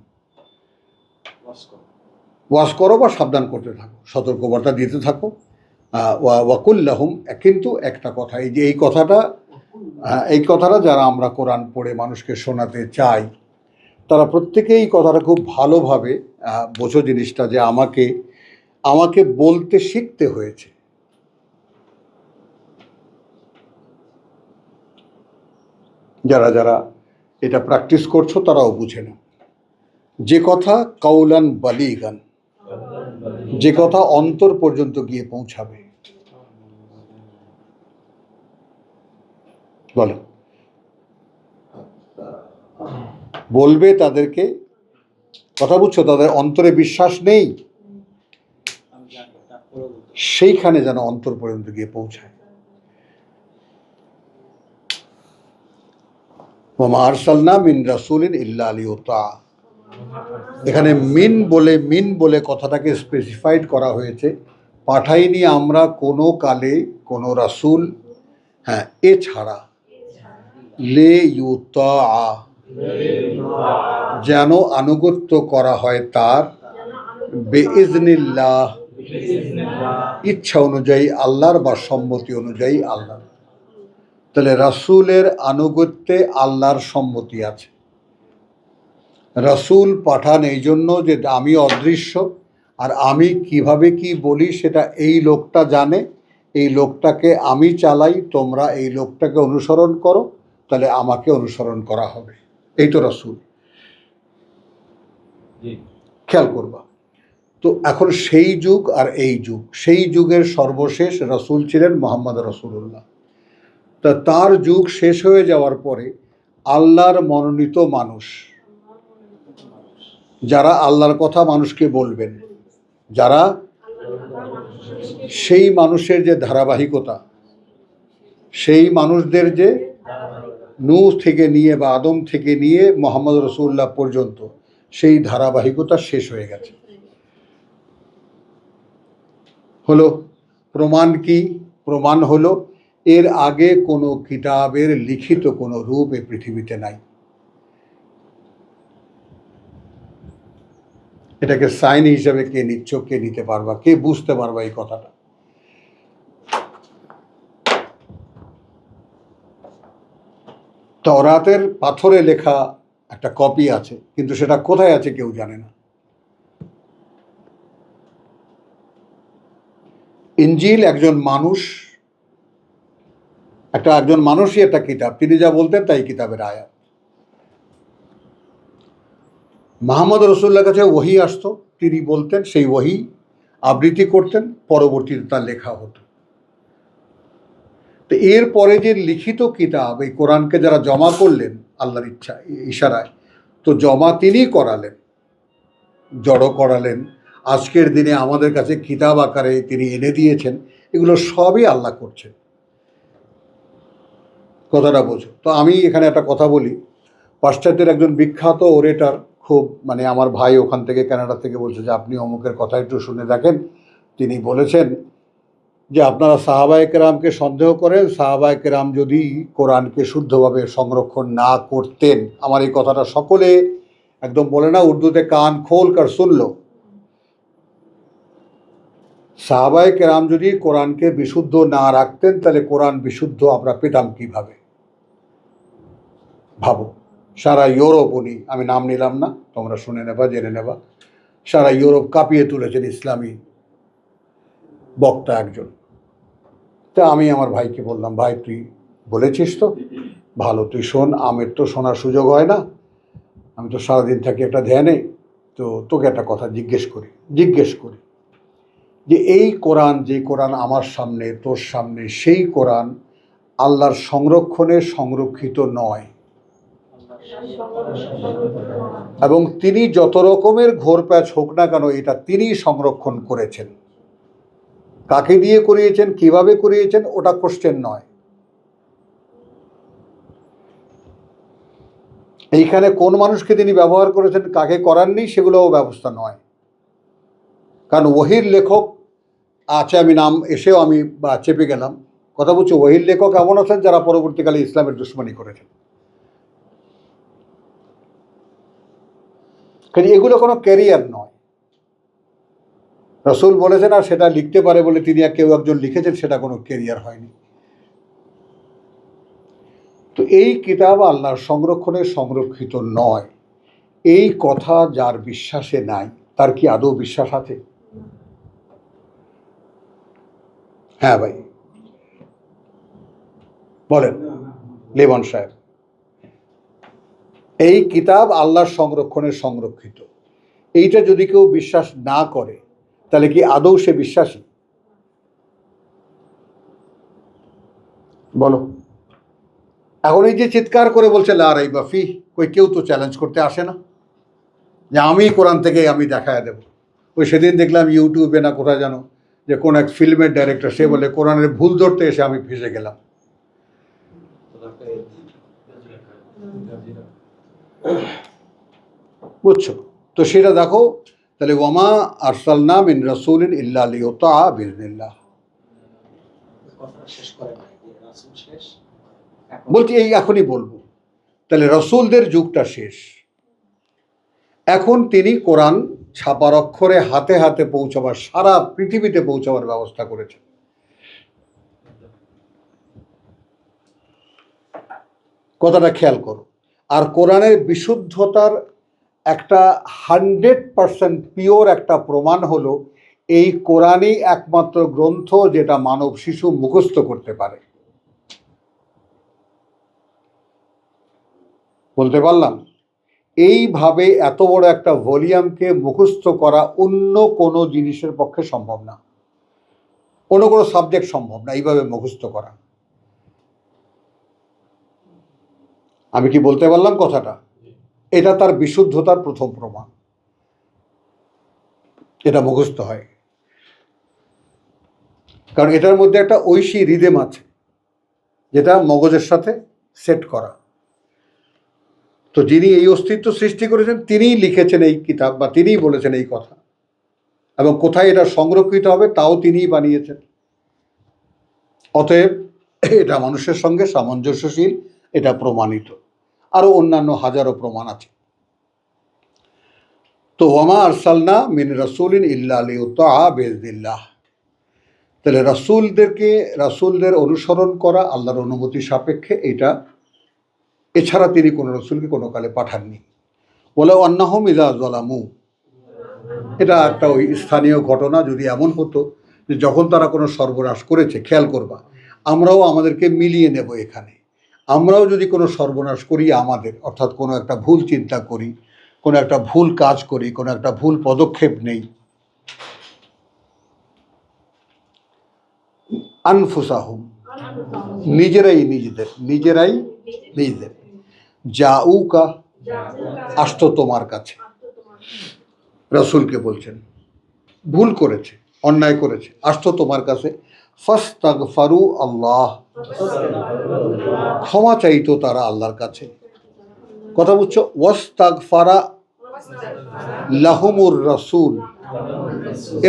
ওয়াজ করো বা সাবধান করতে থাকো, সতর্কবার্তা দিতে থাকো। ওয়াকুল্লাহুম, কিন্তু একটা কথা, এই যে এই কথাটা যারা আমরা কোরআন পড়ে মানুষকে শোনাতে চাই, তারা প্রত্যেকেই এই কথাটা খুব ভালোভাবে বোঝো জিনিসটা, যে আমাকে বলতে শিখতে হয়েছে। যারা যারা এটা প্র্যাকটিস করছো তারাও বুঝে না, যে কথা কাউলান বালিগান, যে কথা অন্তর পর্যন্ত গিয়ে পৌঁছাবে। বলো, বলবে তাদেরকে, কথা বুঝছো, তাদের অন্তরে বিশ্বাস নেই, সেইখানে যেন অন্তর পর্যন্ত গিয়ে পৌঁছায়। ওয়া আরসালনা মিন রাসূলিন ইল্লা লিইউতা। এখানে মিন বলে কথাটাকে স্পেসিফাইড করা হয়েছে। পাঠাইনি আমরা কোনো কালে কোনো রাসূল, হ্যাঁ, এছাড়া, লিইউতা, যেন আনুগত্য করা হয় তার, বিইজনিল্লাহ, ইচ্ছা অনুযায়ী আল্লাহর, বা সম্মতি অনুযায়ী আল্লাহ। তাহলে রাসূলের আনুগত্যে আল্লাহর সম্মতি আছে। রাসূল পাঠান এই জন্য যে আমি অদৃশ্য, আর আমি কিভাবে কি বলি সেটা এই লোকটা জানে, এই লোকটাকে আমি চালাই, তোমরা এই লোকটাকে অনুসরণ করো, তাহলে আমাকে অনুসরণ করা হবে। এই তো রাসূল, খেয়াল করবা। তো এখন সেই যুগ আর এই যুগ, সেই যুগের সর্বশেষ রাসূল ছিলেন মুহাম্মদ রাসূলুল্লাহ। তা তার যুগ শেষ হয়ে যাওয়ার পরে আল্লাহর মনোনীত মানুষ, যারা আল্লাহর কথা মানুষকে বলবেন, যারা, সেই মানুষের যে ধারাবাহিকতা, সেই মানুষদের যে নূহ থেকে নিয়ে বা আদম থেকে নিয়ে মুহাম্মদ রাসূলুল্লাহ পর্যন্ত, সেই ধারাবাহিকতা শেষ হয়ে গেছে। হলো প্রমাণ কি? প্রমাণ হলো এর আগে কোনো কিতাবের লিখিত কোনো রূপ এই পৃথিবীতে নাই। এটাকে সাইন হিসেবে কে নিচ্ছ, কে নিতে পারবা, কে বুঝতে পারবা এই কথাটা? তওরাতের পাথরে লেখা একটা কপি আছে, কিন্তু সেটা কোথায় আছে কেউ জানে না। ইনজিল একজন মানুষই একটা কিতাব, তিনি যা বলতেন তাই কিতাবের আয়াত। মুহাম্মদ রাসূলুল্লাহর কাছে ওহী আসতো, তিনি বলতেন, সেই ওহী আবৃত্তি করতেন, পরবর্তীতে তা লেখা হতো। তো এরপরে যে লিখিত কিতাব, এই কোরআনকে যারা জমা করলেন আল্লাহর ইশারায়, তো জমা তিনিই করালেন, জড়ো করালেন, আজকের দিনে আমাদের কাছে কিতাব আকারে তিনি এনে দিয়েছেন। এগুলো সবই আল্লাহ করছেন। কথাটা বোঝো তো। আমি এখানে একটা কথা বলি, পাশ্চাত্যের একজন বিখ্যাত ওরেটার, খুব আমার ভাই ওখান থেকে কানাডা থেকে বলছে যে আপনি অমুকের কথা একটু শুনে দেখেন। তিনি বলেছেন যে আপনারা সাহাবায়ে কেরামকে সন্দেহ করেন, সাহাবায়ে কেরাম যদি কোরআনকে শুদ্ধভাবে সংরক্ষণ না করতেন, আমার এই কথাটা সকলে একদম বলে না উর্দুতে কান খোল কর শুনলো, সাহাবায়ে কেরাম যদি কোরআনকে বিশুদ্ধ না রাখতেন তাহলে কোরআন বিশুদ্ধ আমরা পেতাম কিভাবে? ভাবো। সারা ইউরোপ, উনি, আমি নাম নিলাম না, তোমরা শুনে নেবা, জেনে নেবা, সারা ইউরোপ কাঁপিয়ে তুলেছেন ইসলামী বক্তা একজন। তা আমি আমার ভাইকে বললাম, ভাই তুই বলেছিস তো ভালো, তুই শোন, আমের তো শোনার সুযোগ হয় না, আমি তো সারাদিন থাকি একটা ধ্যানে, তো তোকে একটা কথা জিজ্ঞেস করি যে এই কোরআন, যে কোরআন আমার সামনে, তোর সামনে, সেই কোরআন আল্লাহর সংরক্ষণে সংরক্ষিত নয়, এবং তিনি যত রকমের ঘোরপ্যাচ হোক না কেন এটা তিনি সংরক্ষণ করেছেন। কাকে দিয়ে করিয়েছেন, কিভাবে করিয়েছেন, ওটা কোশ্চেন নয়। এইখানে কোন মানুষকে তিনি ব্যবহার করেছেন, কাকে করাননি, সেগুলোও ব্যবস্থা নয়। কারণ ওহির লেখক আছে, আমি নাম এসেও আমি চেপে গেলাম, কথা বলছি, ওহির লেখক এমন আছেন যারা পরবর্তীকালে ইসলামের দুশমনি করেছেন। কাজে এগুলো কোনো ক্যারিয়ার নয়। রাসূল বলেছেন আর সেটা লিখতে পারে বলে তিনি কেউ একজন লিখেছেন, সেটা কোনো ক্যারিয়ার হয়নি। তো এই কিতাব আল্লাহর সংরক্ষণে সংরক্ষিত নয়, এই কথা যার বিশ্বাসে নাই, তার কি আদৌ বিশ্বাস আছে? হ্যাঁ ভাই বলেন, লেবন সাহেব, এই কিতাব আল্লাহর সংরক্ষণে সংরক্ষিত, এইটা যদি কেউ বিশ্বাস না করে তাহলে কি আদৌ সে বিশ্বাসী? বলো। এখন এই যে চিৎকার করে বলছে লা রাইবা ফিহ, কই কেউ তো চ্যালেঞ্জ করতে আসে না যে আমি কোরআন থেকে আমি দেখায় দেব। ওই সেদিন দেখলাম ইউটিউবে না কোথায় জানো, যে কোন এক ফিল্মের ডাইরেক্টর, সে বলে কোরআনের ভুল ধরতে এসে আমি ফেঁসে গেলাম। বুঝছো তো? সেটা দেখো তাহলে, ওয়ামা আরসালনা মিন রাসূলিন ইল্লা লিইউতা বিইজনিল্লাহ। বলছি এই এখনই বলবো, তাহলে রসুলদের যুগটা শেষ। এখন তিনি কোরআন ছাপার অক্ষরে হাতে হাতে পৌঁছাবার, সারা পৃথিবীতে পৌঁছাবার ব্যবস্থা করেছেন। কথাটা খেয়াল করো। আর কোরআনের বিশুদ্ধতার একটা 100% পিওর একটা প্রমাণ হলো এই কোরআনই একমাত্র গ্রন্থ যেটা মানব শিশু মুখস্থ করতে পারে। বলতে পারলাম? এইভাবে এত বড় একটা ভলিউমকে মুখস্থ করা অন্য কোনো জিনিসের পক্ষে সম্ভব না, অন্য কোনো সাবজেক্ট সম্ভব না এইভাবে মুখস্থ করা। আমি কি বলতে পারলাম কথাটা? এটা তার বিশুদ্ধতার প্রথম প্রমাণ, এটা মুখস্থ হয়। কারণ এটার মধ্যে একটা ঐশী রিদেম আছে যেটা মগজের সাথে সেট করা। তো যিনি এই অস্তিত্ব সৃষ্টি করেছেন তিনিই লিখেছেন এই কিতাব, বা তিনিই বলেছেন এই কথা, এবং কোথায় এটা সংরক্ষিত হবে তাও তিনিই বানিয়েছেন। অতএব এটা মানুষের সঙ্গে সামঞ্জস্যশীল, এটা প্রমাণিত। আরো অন্যান্য হাজারো প্রমাণ আছে। তো ওয়ামা আরসালনা মিন রাসূলিন ইল্লা লিইউতাআ বিইযনিল্লাহ। তাহলে রাসূলদের অনুসরণ করা আল্লাহর অনুমতি সাপেক্ষে, এটা এছাড়া তিনি কোনো রাসূলকে কোনো কালে পাঠাননি। ওয়ালাউ আন্নাহুম ইযা যালামু, এটা একটা ওই স্থানীয় ঘটনা। যদি এমন হতো যে যখন তারা কোনো সর্বনাশ করেছে, খেয়াল করবা, আমরাও আমাদেরকে মিলিয়ে নেব এখানে। আমরাও যদি কোনো সর্বনাশ করি আমাদের, অর্থাৎ কোনো একটা ভুল চিন্তা করি, কোনো একটা ভুল কাজ করি, কোনো একটা ভুল পদক্ষেপ নেই, আনফুসাহুম, নিজেরাই নিজেদের জাউকা, আসতো তোমার কাছে। রাসূলকে বলছেন ভুল করেছে, অন্যায় করেছে, আসতো তোমার কাছে, ফাস্তাগফারু আল্লাহ, ক্ষমা চাইতো তারা আল্লাহর কাছে। কথা বুঝছো? ওয়াস্তাগফারা লাহুমুর রাসূল,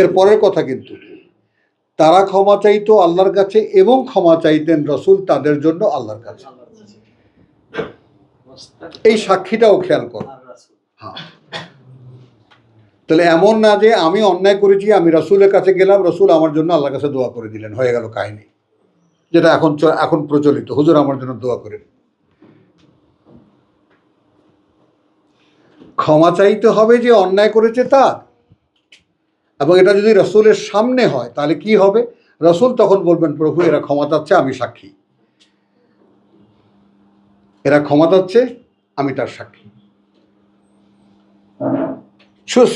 এর পরের কথা কিন্তু, তারা ক্ষমা চাইতো আল্লাহর কাছে এবং ক্ষমা চাইতেন রাসূল তাদের জন্য আল্লাহর কাছে। এই সাক্ষীটাও খেয়াল করো। হ্যাঁ, তাহলে এমন না যে আমি অন্যায় করেছি, আমি রাসূলের কাছে গেলাম, রাসূল আমার জন্য আল্লাহর কাছে দোয়া করে দিলেন, হয়ে গেল কাহিনী, যেটা এখন প্রচলিত, হুজুর আমার জন্য দোয়া করেন। ক্ষমা চাইতে হবে যে অন্যায় করেছে তার, এবং এটা যদি রাসূলের সামনে হয় তাহলে কি হবে? রাসূল তখন বলবেন, প্রভু এরা ক্ষমা চাচ্ছে, আমি সাক্ষী, এরা ক্ষমা চাচ্ছে, আমি তার সাক্ষী।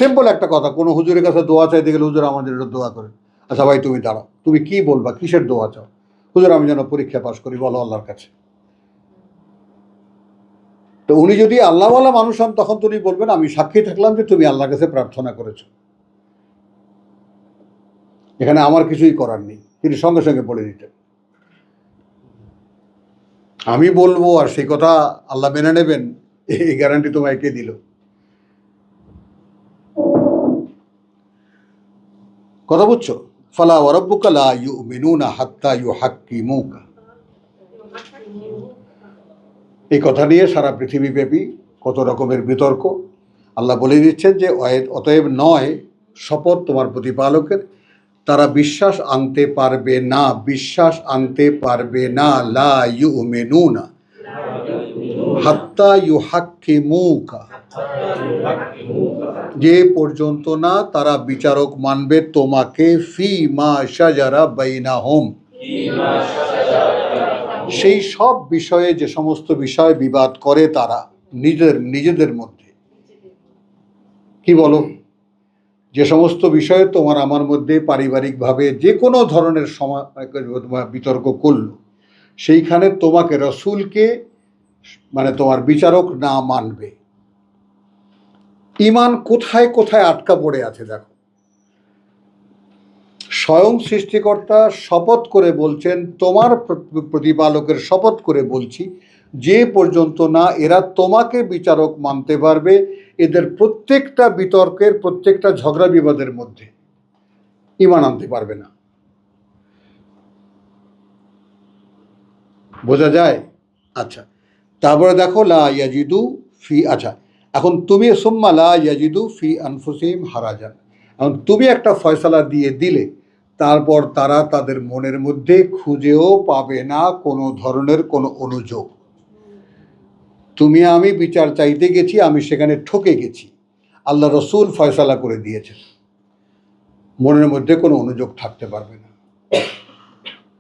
সিম্পল একটা কথা, কোনো হুজুরের কাছে দোয়া চাইতে গেলে, হুজুর আমাদের এটা দোয়া করেন। আচ্ছা ভাই তুমি দাঁড়াও, তুমি কি বলবা, কিসের দোয়া চাও? হুজুর আমি যেন পরীক্ষা পাস করি, বলো আল্লাহর কাছে। তো উনি যদি আল্লাহওয়ালা মানুষ হন, তখন তুমি বলবেন আমি সাক্ষী থাকলাম যে তুমি আল্লাহর কাছে প্রার্থনা করেছো, এখানে আমার কিছুই করার নেই। তিনি সঙ্গে সঙ্গে বলে দিতেন। আমি বলবো আর সেই কথা আল্লাহ মেনে নেবেন, এই গ্যারান্টি তোমায় কে দিল? কথা বুঝছো? ফালা ওয়ারাব্বুকা লা ইউমিনুনা হাত্তা ইউহাক্কিমুকা, এই কথা নিয়ে সারা পৃথিবীব্যাপী কত রকমের বিতর্ক। আল্লাহ বলে দিচ্ছেন যে অতএব নয়, শপথ তোমার প্রতিপালকের, তারা বিশ্বাস আনতে পারবে না, লা ইউমিনুনা হাত্তা ইউহাক্কিমুকা, যে পর্যন্ত না তারা বিচারক মানবে তোমাকে, ফি মা শাজারা বাইনাহুম, সেই সব বিষয়ে, যে সমস্ত বিষয় বিবাদ করে তারা নিজেদের মধ্যে। কি বলো? যে সমস্ত বিষয়ে তোমার আমার মধ্যে পারিবারিকভাবে যে কোনো ধরনের বিতর্ক করলো, সেইখানে তোমাকে রাসূলকে, মানে তোমার বিচারক না মানবে। ঈমান কোথায় কোথায় আটকা পড়ে আছে দেখো। স্বয়ং সৃষ্টিকর্তা শপথ করে বলছেন, তোমার প্রতিপালকের শপথ করে বলছি, যে পর্যন্ত না এরা তোমাকে বিচারক মানতে পারবে, এদের প্রত্যেকটা বিতর্কের, প্রত্যেকটা ঝগড়া বিবাদের মধ্যে ঈমান আনতে পারবে না। বোঝা যায়? আচ্ছা, তারপরে দেখো লা ইয়াজিদু ফি, আচ্ছা এখন তুমি সুম্মা লা ইয়াজিদু ফি আনফুসিহিম হারাজান, এখন তুমি একটা ফয়সালা দিয়ে দিলে, তারপর তারা তাদের মনের মধ্যে খুঁজেও পাবে না কোনো ধরনের কোনো অনুযোগ। তুমি আমি বিচার চাইতে গেছি, আমি সেখানে ঠকে গেছি, আল্লাহ রসুল ফয়সালা করে দিয়েছেন, মনের মধ্যে কোনো অনুযোগ থাকতে পারবে না।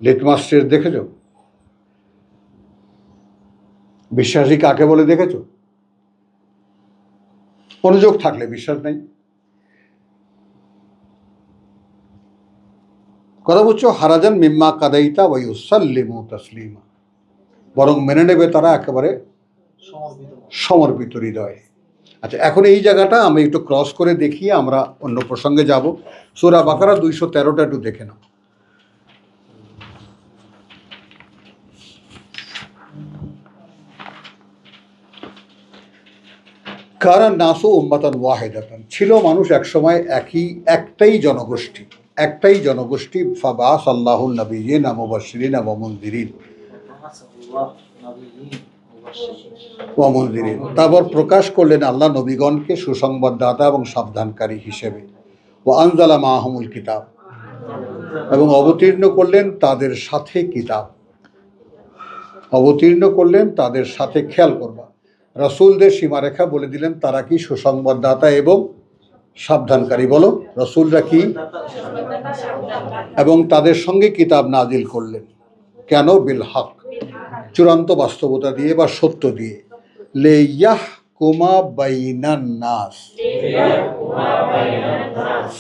লিটমাস টেস্ট দেখেছ? বিশ্বাসী কাকে বলে দেখেছ? অনুযোগ থাকলে বিশ্বাস নাই। কথা বুঝছো? হারাজান মিম্মা কাদাইতা ওয়া ইউসাল্লিমু তাসলিমা, বরং মেনে নেবে তারা একেবারে সমর্পিত হৃদয়ে। আচ্ছা, এখন এই জায়গাটা আমি একটু ক্রস করে দেখিয়ে আমরা অন্য প্রসঙ্গে যাব। সূরা বাকারা 213টা একটু দেখে নাও। কারণ নাসু উম্মাতান ওয়াহিদাতান, ছিল মানুষ একসময় একটাই জনগোষ্ঠী ফাবাস আল্লাহুন নবিয়্যিন ওয়া মুবাশশিরিন ওয়া মুনযিরিন তারপর প্রকাশ করলেন আল্লাহ নবীগণকে সুসংবাদদাতা এবং সাবধানকারী হিসেবে। ওয়া আনজালা মাআহুমুল কিতাব, এবং অবতীর্ণ করলেন তাদের সাথে খেয়াল করবা রসুলদের সীমারেখা বলে দিলেন, তারা কি সুসংবাদদাতা এবং সাবধানকারী। বলো, রসুলরা কি? এবং তাদের সঙ্গে কিতাব নাজিল করলেন। কেন? বিল হক, চূড়ান্ত বাস্তবতা দিয়ে বা সত্য দিয়ে। লিয়াহকুমা বাইনান নাস,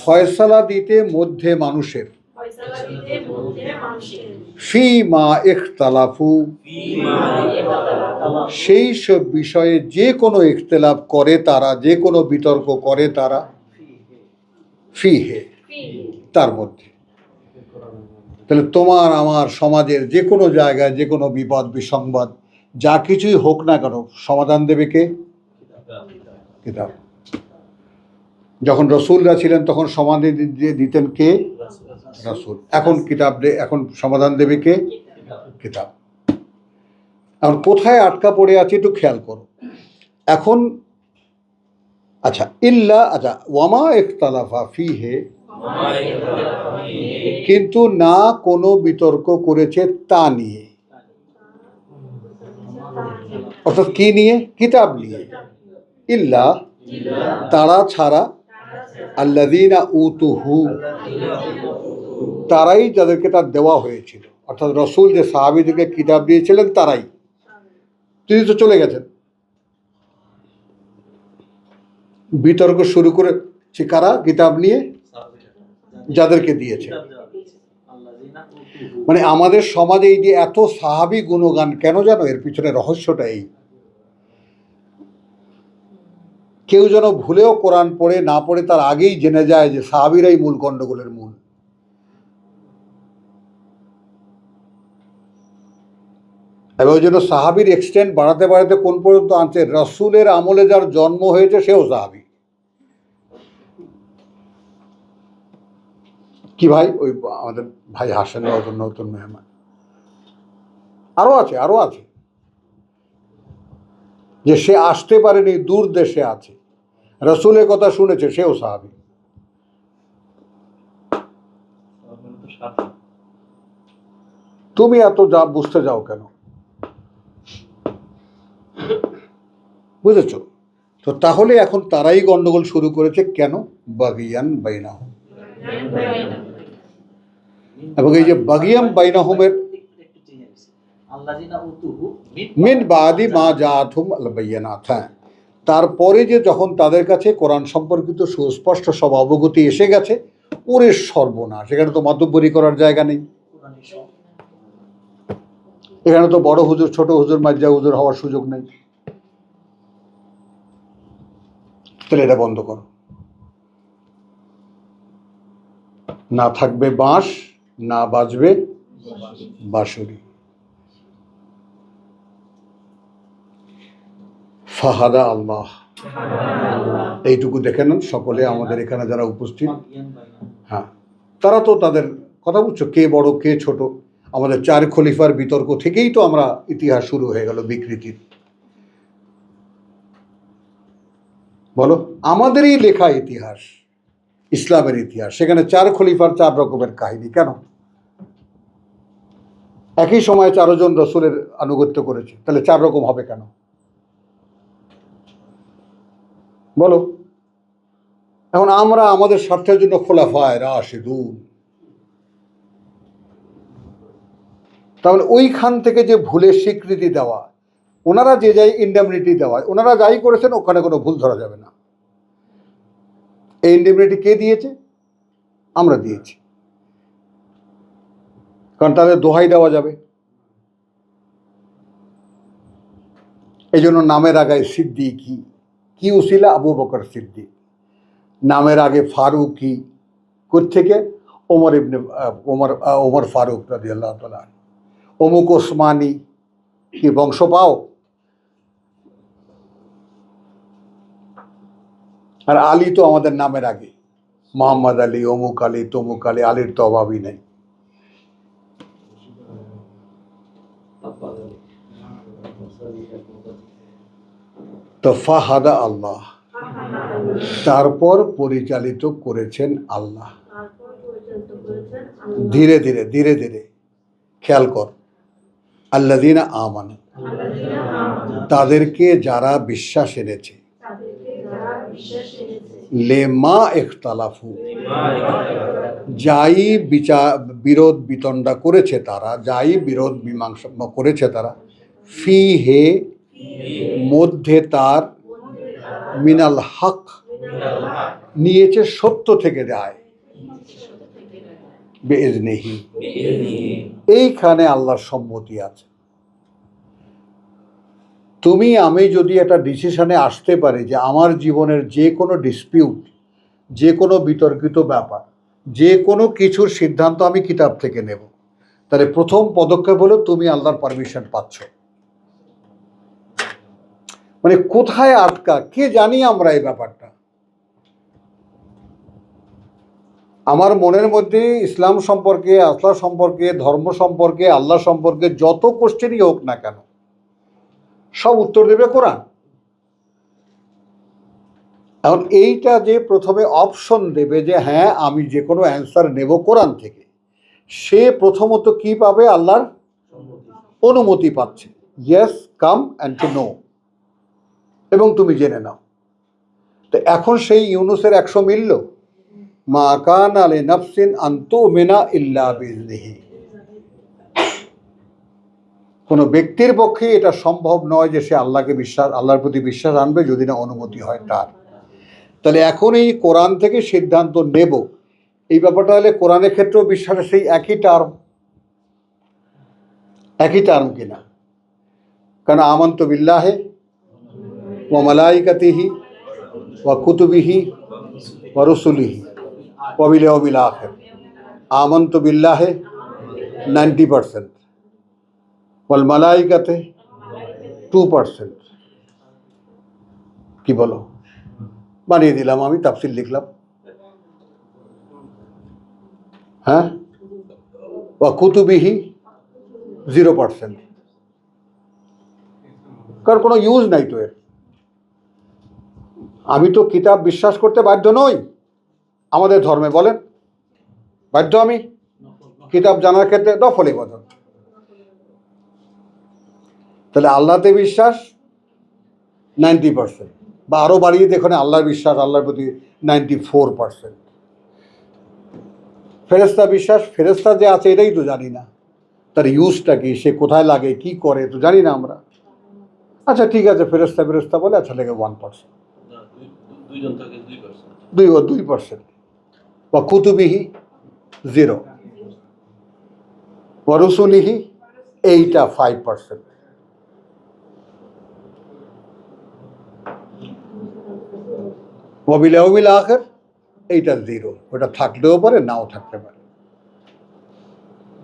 ফয়সালা দিতে মধ্যে মানুষের। ফিমা ইখতালাফু, সেই সব বিষয়ে যে কোনো ইখতিলাফ করে তারা, যে কোনো বিতর্ক করে তারা, ফিহে, তার মধ্যে। তাহলে তোমার আমার সমাজের যে কোনো জায়গায় যে কোনো বিপদ বিসংবাদ যা কিছুই হোক না কেন, সমাধান দেবে কে? কিতাব। যখন রসুলরা ছিলেন তখন সমাধান দিতেন কে? রসুল। এখন এখন সমাধান দেবে কে? কিতাব। এখন কোথায় আটকা পড়ে আছে একটু খেয়াল করো। এখন আচ্ছা, ওয়ামা ইখতালাফা ফিহে, কিন্তু না কোনো বিতর্ক করেছে তা নিয়ে, অর্থাৎ কি নিয়ে? কিতাব নিয়ে। ইল্লা, তারা ছাড়া, আল্লাযীনা উতুহু, তারাই যাদেরকে তার দেওয়া হয়েছিল, অর্থাৎ রসুল যে সাহাবীদেরকে কিতাব দিয়েছিলেন তারাই। তিনি তো চলে গেছেন। বিতর্ক শুরু করেছে কারা? কিতাব নিয়ে যাদেরকে দিয়েছে। মানে আমাদের সমাজে এই যে এত সাহাবী গুণগান কেন জানো? এর পিছনে রহস্যটা এই, কেউ যেন ভুলেও কোরআন পড়ে না পড়ে তার আগেই জেনে যায় যে সাহাবীরাই মূল গণ্ডগোলের মূল। এবং ওই জন্য সাহাবীর এক্সটেন্ট বাড়াতে বাড়াতে কোন পর্যন্ত আনছে? রসুলের আমলে যার জন্ম হয়েছে সেও সাহাবী। কি ভাই? ওই আমাদের ভাই হাসেন, নতুন নতুন মেহমান আরো আছে যে সে আসতে পারেনি, দূর দেশে আছে, রসুলের কথা শুনেছে, সেও সাহাবী। তুমি এত বুঝতে যাও কেন? বুঝেছ তো? তাহলে এখন তারাই গন্ডগোল শুরু করেছে। কেন? বাগিয়ান বাইনাহুম। এবং এই যে বাগিয়াম বাইনাহুমের মিন বাদি মা জাআতহুম আল বাইয়িনাত, তারপরে যে যখন তাদের কাছে কোরআন সম্পর্কিত সুস্পষ্ট সব অবগতি এসে গেছে, ওরে সর্বনাশ, এখানে তো মাতব্বরি করার জায়গা নেই। এখানে তো বড় হুজুর ছোট হুজুর মাজ্জা হুজুর হওয়ার সুযোগ নেই। তাহলে এটা বন্ধ করো। না থাকবে বাঁশ, না বাজবে বাঁশুরি। ফাহাদা আল্লাহ, এইটুকু দেখে নেন সকলে আমাদের এখানে যারা উপস্থিত। হ্যাঁ, তারা তো তাদের কথা বুঝছো, কে বড় কে ছোট। আমাদের 4 খলিফার বিতর্ক থেকেই তো আমরা ইতিহাস শুরু হয়ে গেল বিকৃতির। বলো, আমাদেরই লেখা ইতিহাস, ইসলামের ইতিহাস, সেখানে 4 খলিফার 4 রকমের কাহিনী। কেন? একই সময়ে 4 জন রসুলের আনুগত্য করেছে, তাহলে 4 রকম হবে কেন? বলো। এখন আমরা আমাদের স্বার্থের জন্য খোলাফায়ে রাশিদুন, তাহলে ওইখান থেকে যে ভুলের স্বীকৃতি দেওয়া, ওনারা যে যাই ইন্ডেমনিটি দেওয়া, ওনারা যাই করেছেন ওখানে কোনো ভুল ধরা যাবে না। এই ইন্ডেমনিটি কে দিয়েছে? আমরা দিয়েছি, কারণ তাদের দোহাই দেওয়া যাবে। এই জন্য নামের আগে সিদ্দিকি, কি উসিলা? আবু বকর সিদ্দিক। নামের আগে ফারুকি, কোত্থেকে? ওমর ফারুক রাদিয়াল্লাহু তাআলা। অমুক ওসমানী, কি বংশ পাও? আর আলী তো আমাদের নামের আগে, মোহাম্মদ আলী, অমুক আলী, তমুক আলী, আলীর তো অভাবই নেই। তো ফাহাদা আল্লাহ, তারপর পরিচালিত করেছেন আল্লাহ। ধীরে ধীরে ধীরে ধীরে, খেয়াল কর, আল্লাযীনা আমানু, তাদেরকে যারা বিশ্বাস এনেছে, লেমা ইখতালাফু, যাই বিরোধ বিতণ্ডা করেছে তারা, যাই বিরোধ মীমাংসা করেছে তারা, ফি হে, মধ্যে তার, মিনাল হক, নিয়েছে সত্য থেকে রায়, বিইজনিহি, এইখানে আল্লাহর সম্মতি আছে। তুমি আমি যদি একটা ডিসিশনে আসতে পারি যে আমার জীবনের যে কোনো ডিসপিউট, যে কোনো বিতর্কিত ব্যাপার, যে কোনো কিছুর সিদ্ধান্ত আমি কিতাব থেকে নেব, তাহলে প্রথম পদক্ষেপ হলো তুমি আল্লাহর পারমিশন পাচ্ছ। মানে কোথায় আটকা কে জানি আমরা এই ব্যাপারটা। আমার মনের মধ্যে ইসলাম সম্পর্কে, আল্লাহ সম্পর্কে, ধর্ম সম্পর্কে, আল্লাহ সম্পর্কে যত কোশ্চেনই হোক না কেন, সব উত্তর দেবে কোরআন। এখন এইটা যে প্রথমে অপশন দেবে যে হ্যাঁ আমি যে কোনো অ্যান্সার নেব কোরআন থেকে, সে প্রথমত কি পাবে? আল্লাহর অনুমতি পাচ্ছে। Yes, come and to know, এবং তুমি জেনে নাও। তো এখন সেই ইউনুসের 100 মিলল, মা কানা লিনাফসিন আন তুমিনা ইল্লা বিইজনিহি। কোনো ব্যক্তির পক্ষে এটা সম্ভব নয় যে সে আল্লাহর প্রতি বিশ্বাস আনবে যদি না অনুমতি হয় তার। তাহলে এখন এই কোরআন থেকে সিদ্ধান্ত নেব, এই ব্যাপারটা হলে কোরআনের ক্ষেত্রেও বিশ্বাসের সেই একই টার্ম কিনা? কারণ আমানতু বিল্লাহি ওয়া মালাইকাতিহি ওয়া কুতুবিহি ওয়া রুসুলিহি ওয়া বিল ইয়াউমিল আখির। আমানতু বিল্লাহি 90%, ওয়াল মালাইকাতে 2%। কি বলো? বানিয়ে দিলাম, আমি তাফসীর লিখলাম। হ্যাঁ, ওয়া কুতুবিহি 0%, কারণ কোনো ইউজ নাই তো এর। আমি তো কিতাব বিশ্বাস করতে বাধ্য নই। আমাদের ধর্মে বলেন বাধ্য আমি কিতাব জানার ক্ষেত্রে? দফলে বদল। তাহলে আল্লাহতে বিশ্বাস 90%, বা আরও বাড়িয়ে দেখুন আল্লাহর বিশ্বাস, আল্লাহর প্রতি 94%। ফেরেশতা বিশ্বাস, ফেরেশতা যে আছে এটাই তো জানি না, তার ইউজটা কি, সে কোথায় লাগে, কি করে তো জানি না আমরা। আচ্ছা ঠিক আছে, ফেরেশতা বলে, আচ্ছা লেগে 1%, 2%। বা কুতুবিহি 0, ওয়া রুসুলিহি এইটা 5%। ওয়া বিল ইয়াউমিল আখির এইটা 0, ওটা থাকলেও পারে নাও থাকতে পারে।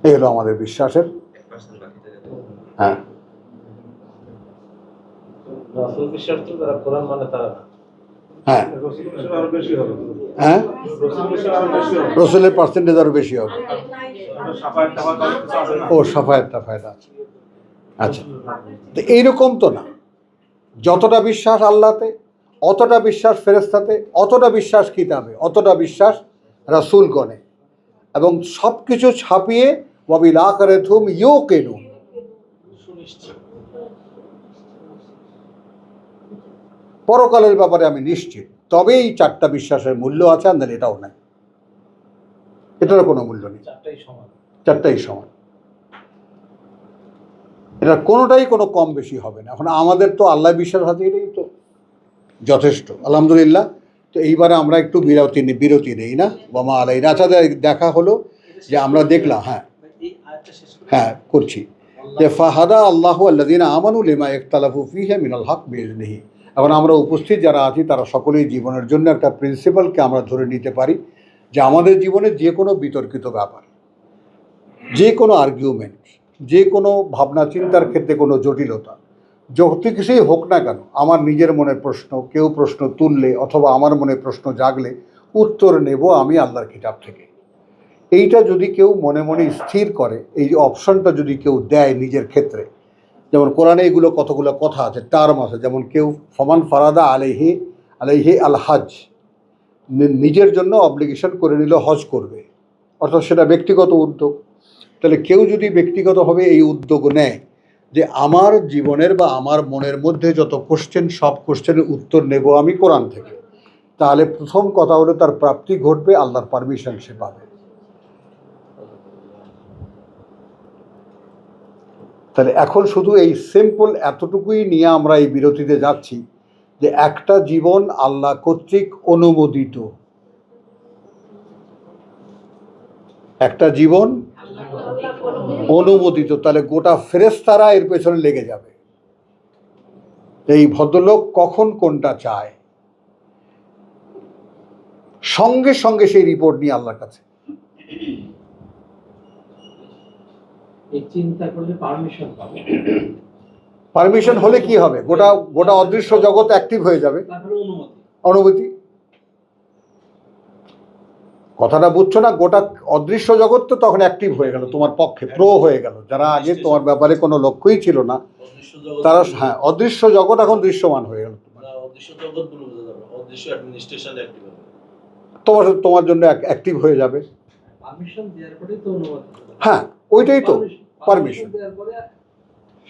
এই হলো আমাদের বিশ্বাসের। হ্যাঁ, রাসূল বিশ্বাস তো যারা কোরআন মানে তারা না। হ্যাঁ হ্যাঁ, রসুলের পার্সেন্টেজ আরো বেশি হবে। ও সাফায়াত আছে। আচ্ছা, তো এইরকম তো না। যতটা বিশ্বাস আল্লাহতে, অতটা বিশ্বাস ফেরেশতাতে, অতটা বিশ্বাস কিতাবে, অতটা বিশ্বাস রাসূলগণে, এবং সব কিছু ছাপিয়ে ওয়া বিল আখিরাতি হুম ইউকিনুন, পরকালের ব্যাপারে আমি নিশ্চিত। তবে এই 4টা বিশ্বাসের মূল্য আছে, আর এটাও নাই, এটারও কোনো মূল্য নেই। 4টাই সমান, এটার কোনোটাই কোনো কম বেশি হবে না। এখন আমাদের তো আল্লাহ বিশ্বাস আছে, এটাই তো যথেষ্ট, আলহামদুলিল্লাহ। তো এইবারে আমরা একটু বিরতি নেই না, বামা আলাইনা। আচ্ছা, দেখা হলো যে আমরা দেখলাম, হ্যাঁ করছি, যে ফাহাদা আল্লাহু আল্লাযীনা আমানু লিমা ইখতালাফু ফীহি মিনাল হক বিইজনিহি। এখন আমরা উপস্থিত যারা আছি তারা সকলেই জীবনের জন্য একটা প্রিন্সিপালকে আমরা ধরে নিতে পারি যে আমাদের জীবনে যে কোনো বিতর্কিত ব্যাপার, যে কোনো আর্গুমেন্ট, যে কোনো ভাবনা চিন্তার ক্ষেত্রে কোনো জটিলতা, যত কিছুই হোক না কেন, আমার নিজের মনের প্রশ্ন, কেউ প্রশ্ন তুললে অথবা আমার মনে প্রশ্ন জাগলে উত্তর নেব আমি আল্লাহর কিতাব থেকে। এইটা যদি কেউ মনে মনে স্থির করে, এই যে অপশনটা যদি কেউ দেয় নিজের ক্ষেত্রে, যেমন কোরআনে এগুলো কতগুলো কথা আছে, টার্ম আছে, যেমন কেউ ফমান ফারাদা আলাইহি আলাইহি আল হজ, নিজের জন্য অব্লিগেশন করে নিল হজ করবে, অর্থাৎ সেটা ব্যক্তিগত উদ্যোগ। তাহলে কেউ যদি ব্যক্তিগতভাবে এই উদ্যোগ নেয় যে আমার জীবনের বা আমার মনের মধ্যে যত কোশ্চেন, সব কোশ্চেনের উত্তর নেব আমি কোরআন থেকে, তাহলে প্রথম কথা হলো তার প্রাপ্তি ঘটবে, আল্লাহর পারমিশন সে পাবে। তাহলে এখন শুধু এই সিম্পল এতটুকুই নিয়ে আমরা এই বিরতিতে যাচ্ছি যে একটা জীবন আল্লাহ কর্তৃক অনুমোদিত, একটা জীবন অনুমোদিত, তাহলে গোটা ফেরেশতারা এর পেছনে লেগে যাবে এই ভদ্রলোক কখন কোনটা চায়, সঙ্গে সঙ্গে সেই রিপোর্ট নিয়ে আল্লাহর কাছে। এই চিন্তা করলে পারমিশন পাবে, পারমিশন হলে কি হবে, গোটা গোটা অদৃশ্য জগৎ অ্যাক্টিভ হয়ে যাবে, তারপরে অনুমতি। অনুমতি। কথাটা বুঝছো না? গোটা অদৃশ্য জগৎ তো তখন অ্যাক্টিভ হয়ে গেল তোমার পক্ষে, প্রো হয়ে গেল। যারা আগে তোমার ব্যাপারে কোনো লক্ষ্যই ছিল না, তারা, হ্যাঁ, অদৃশ্য জগৎ এখন দৃশ্যমান হয়ে গেল তোমার, তোমার জন্য অ্যাক্টিভ হয়ে যাবে। পারমিশন দেওয়ার পরে তো অনুমতি। হ্যাঁ, ওইটাই তো পারমিশন। দেওয়ার পরে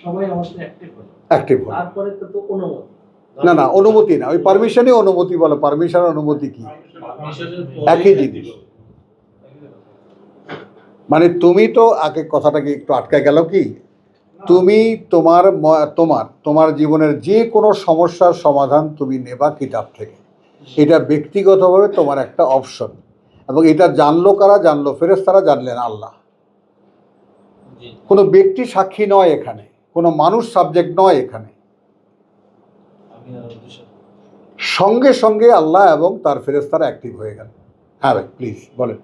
সবাই অবশ্যই অ্যাক্টিভ হবে, অ্যাক্টিভ হবে, তারপরে তো অনুমতি। না না, অনুমতি না, ওই পারমিশনই অনুমতি বলো। পারমিশন আর অনুমতি কি? একই জিনিস। মানে তুমি তো আগে কথাটাকে একটু আটকে গেল কি, তুমি তোমার তোমার তোমার জীবনের যে কোনো সমস্যার সমাধান তুমি নেবা কিতাব থেকে, এটা ব্যক্তিগতভাবে তোমার একটা অপশন। এবং এটা জানলো কারা? জানলো ফেরেশতারা, জানলেন আল্লাহ। কোনো ব্যক্তি সাক্ষী নয় এখানে, কোনো মানুষ সাবজেক্ট নয় এখানে, সঙ্গে সঙ্গে আল্লাহ এবং তার ফেরেশতারা অ্যাক্টিভ হয়ে গেল। হ্যাঁ ভাই, প্লিজ বলেন।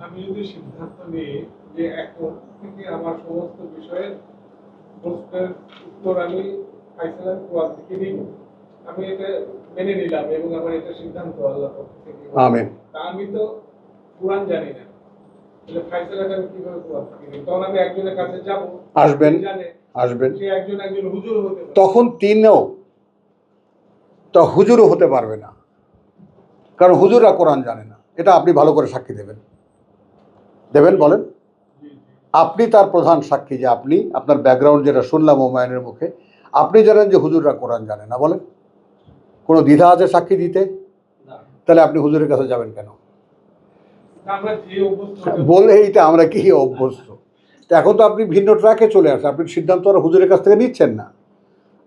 আমি যদি সিদ্ধান্ত নিই যে এখন থেকে আমার সমস্ত বিষয়ের প্রশ্নের উত্তর আমি ফাইসালার কোরআন থেকে নিব, আমি এটা মেনে নিলাম এবং আমার এটা সিদ্ধান্ত আল্লাহর পক্ষ থেকে। আমিন। তা আমি তো কোরআন জানি না, তাহলে ফাইসালাটা আমি কিভাবে কোরআন থেকে নিব? তখন আমি একজনের কাছে যাব, আসবেন, জানে, আসবেন, সে একজন হুজুর হতে পারে। তখন তিনিও তো হুজুরও হতে পারবে না, কারণ হুজুররা কোরআন জানে না। এটা আপনি ভালো করে সাক্ষী দেবেন, দেবেন বলেন। আপনি তার প্রধান সাক্ষী, যে আপনি, আপনার ব্যাকগ্রাউন্ড যেটা শুনলাম হুমায়ুনের মুখে, আপনি জানেন যে হুজুররা কোরআন জানে না, বলেন। কোনো দ্বিধা আছে সাক্ষী দিতে? তাহলে আপনি হুজুরের কাছে যাবেন কেন? আমরা যে অভ্যস্ত বলে এইটা আমরা কি অভ্যস্ত। তো এখন তো আপনি ভিন্ন ট্র্যাকে চলে আসেন, আপনি সিদ্ধান্ত আর হুজুরের কাছ থেকে নিচ্ছেন না।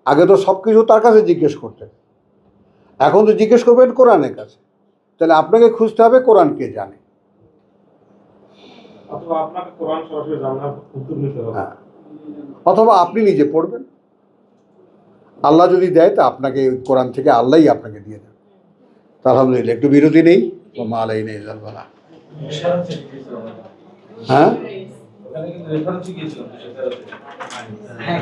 আগে তো সব কিছু তার কাছে জিজ্ঞেস করতেন, এখন তো জিজ্ঞেস করবেন কোরআনের কাছে। তাহলে আপনাকে খুঁজতে হবে কোরআন কে জানে। অথবা আপনাকে কোরআন সরাসরি জানার উত্তর নিতে হবে। হ্যাঁ, অথবা আপনি নিজে পড়বেন, আল্লাহ যদি দেয় তা আপনাকে ওই কোরআন থেকে আল্লাহই আপনাকে দিয়ে দেন। আলহামদুলিল্লাহ, একটু বিরতি নেই। মা আলাই নেই জালবালা। হ্যাঁ, হ্যাঁ,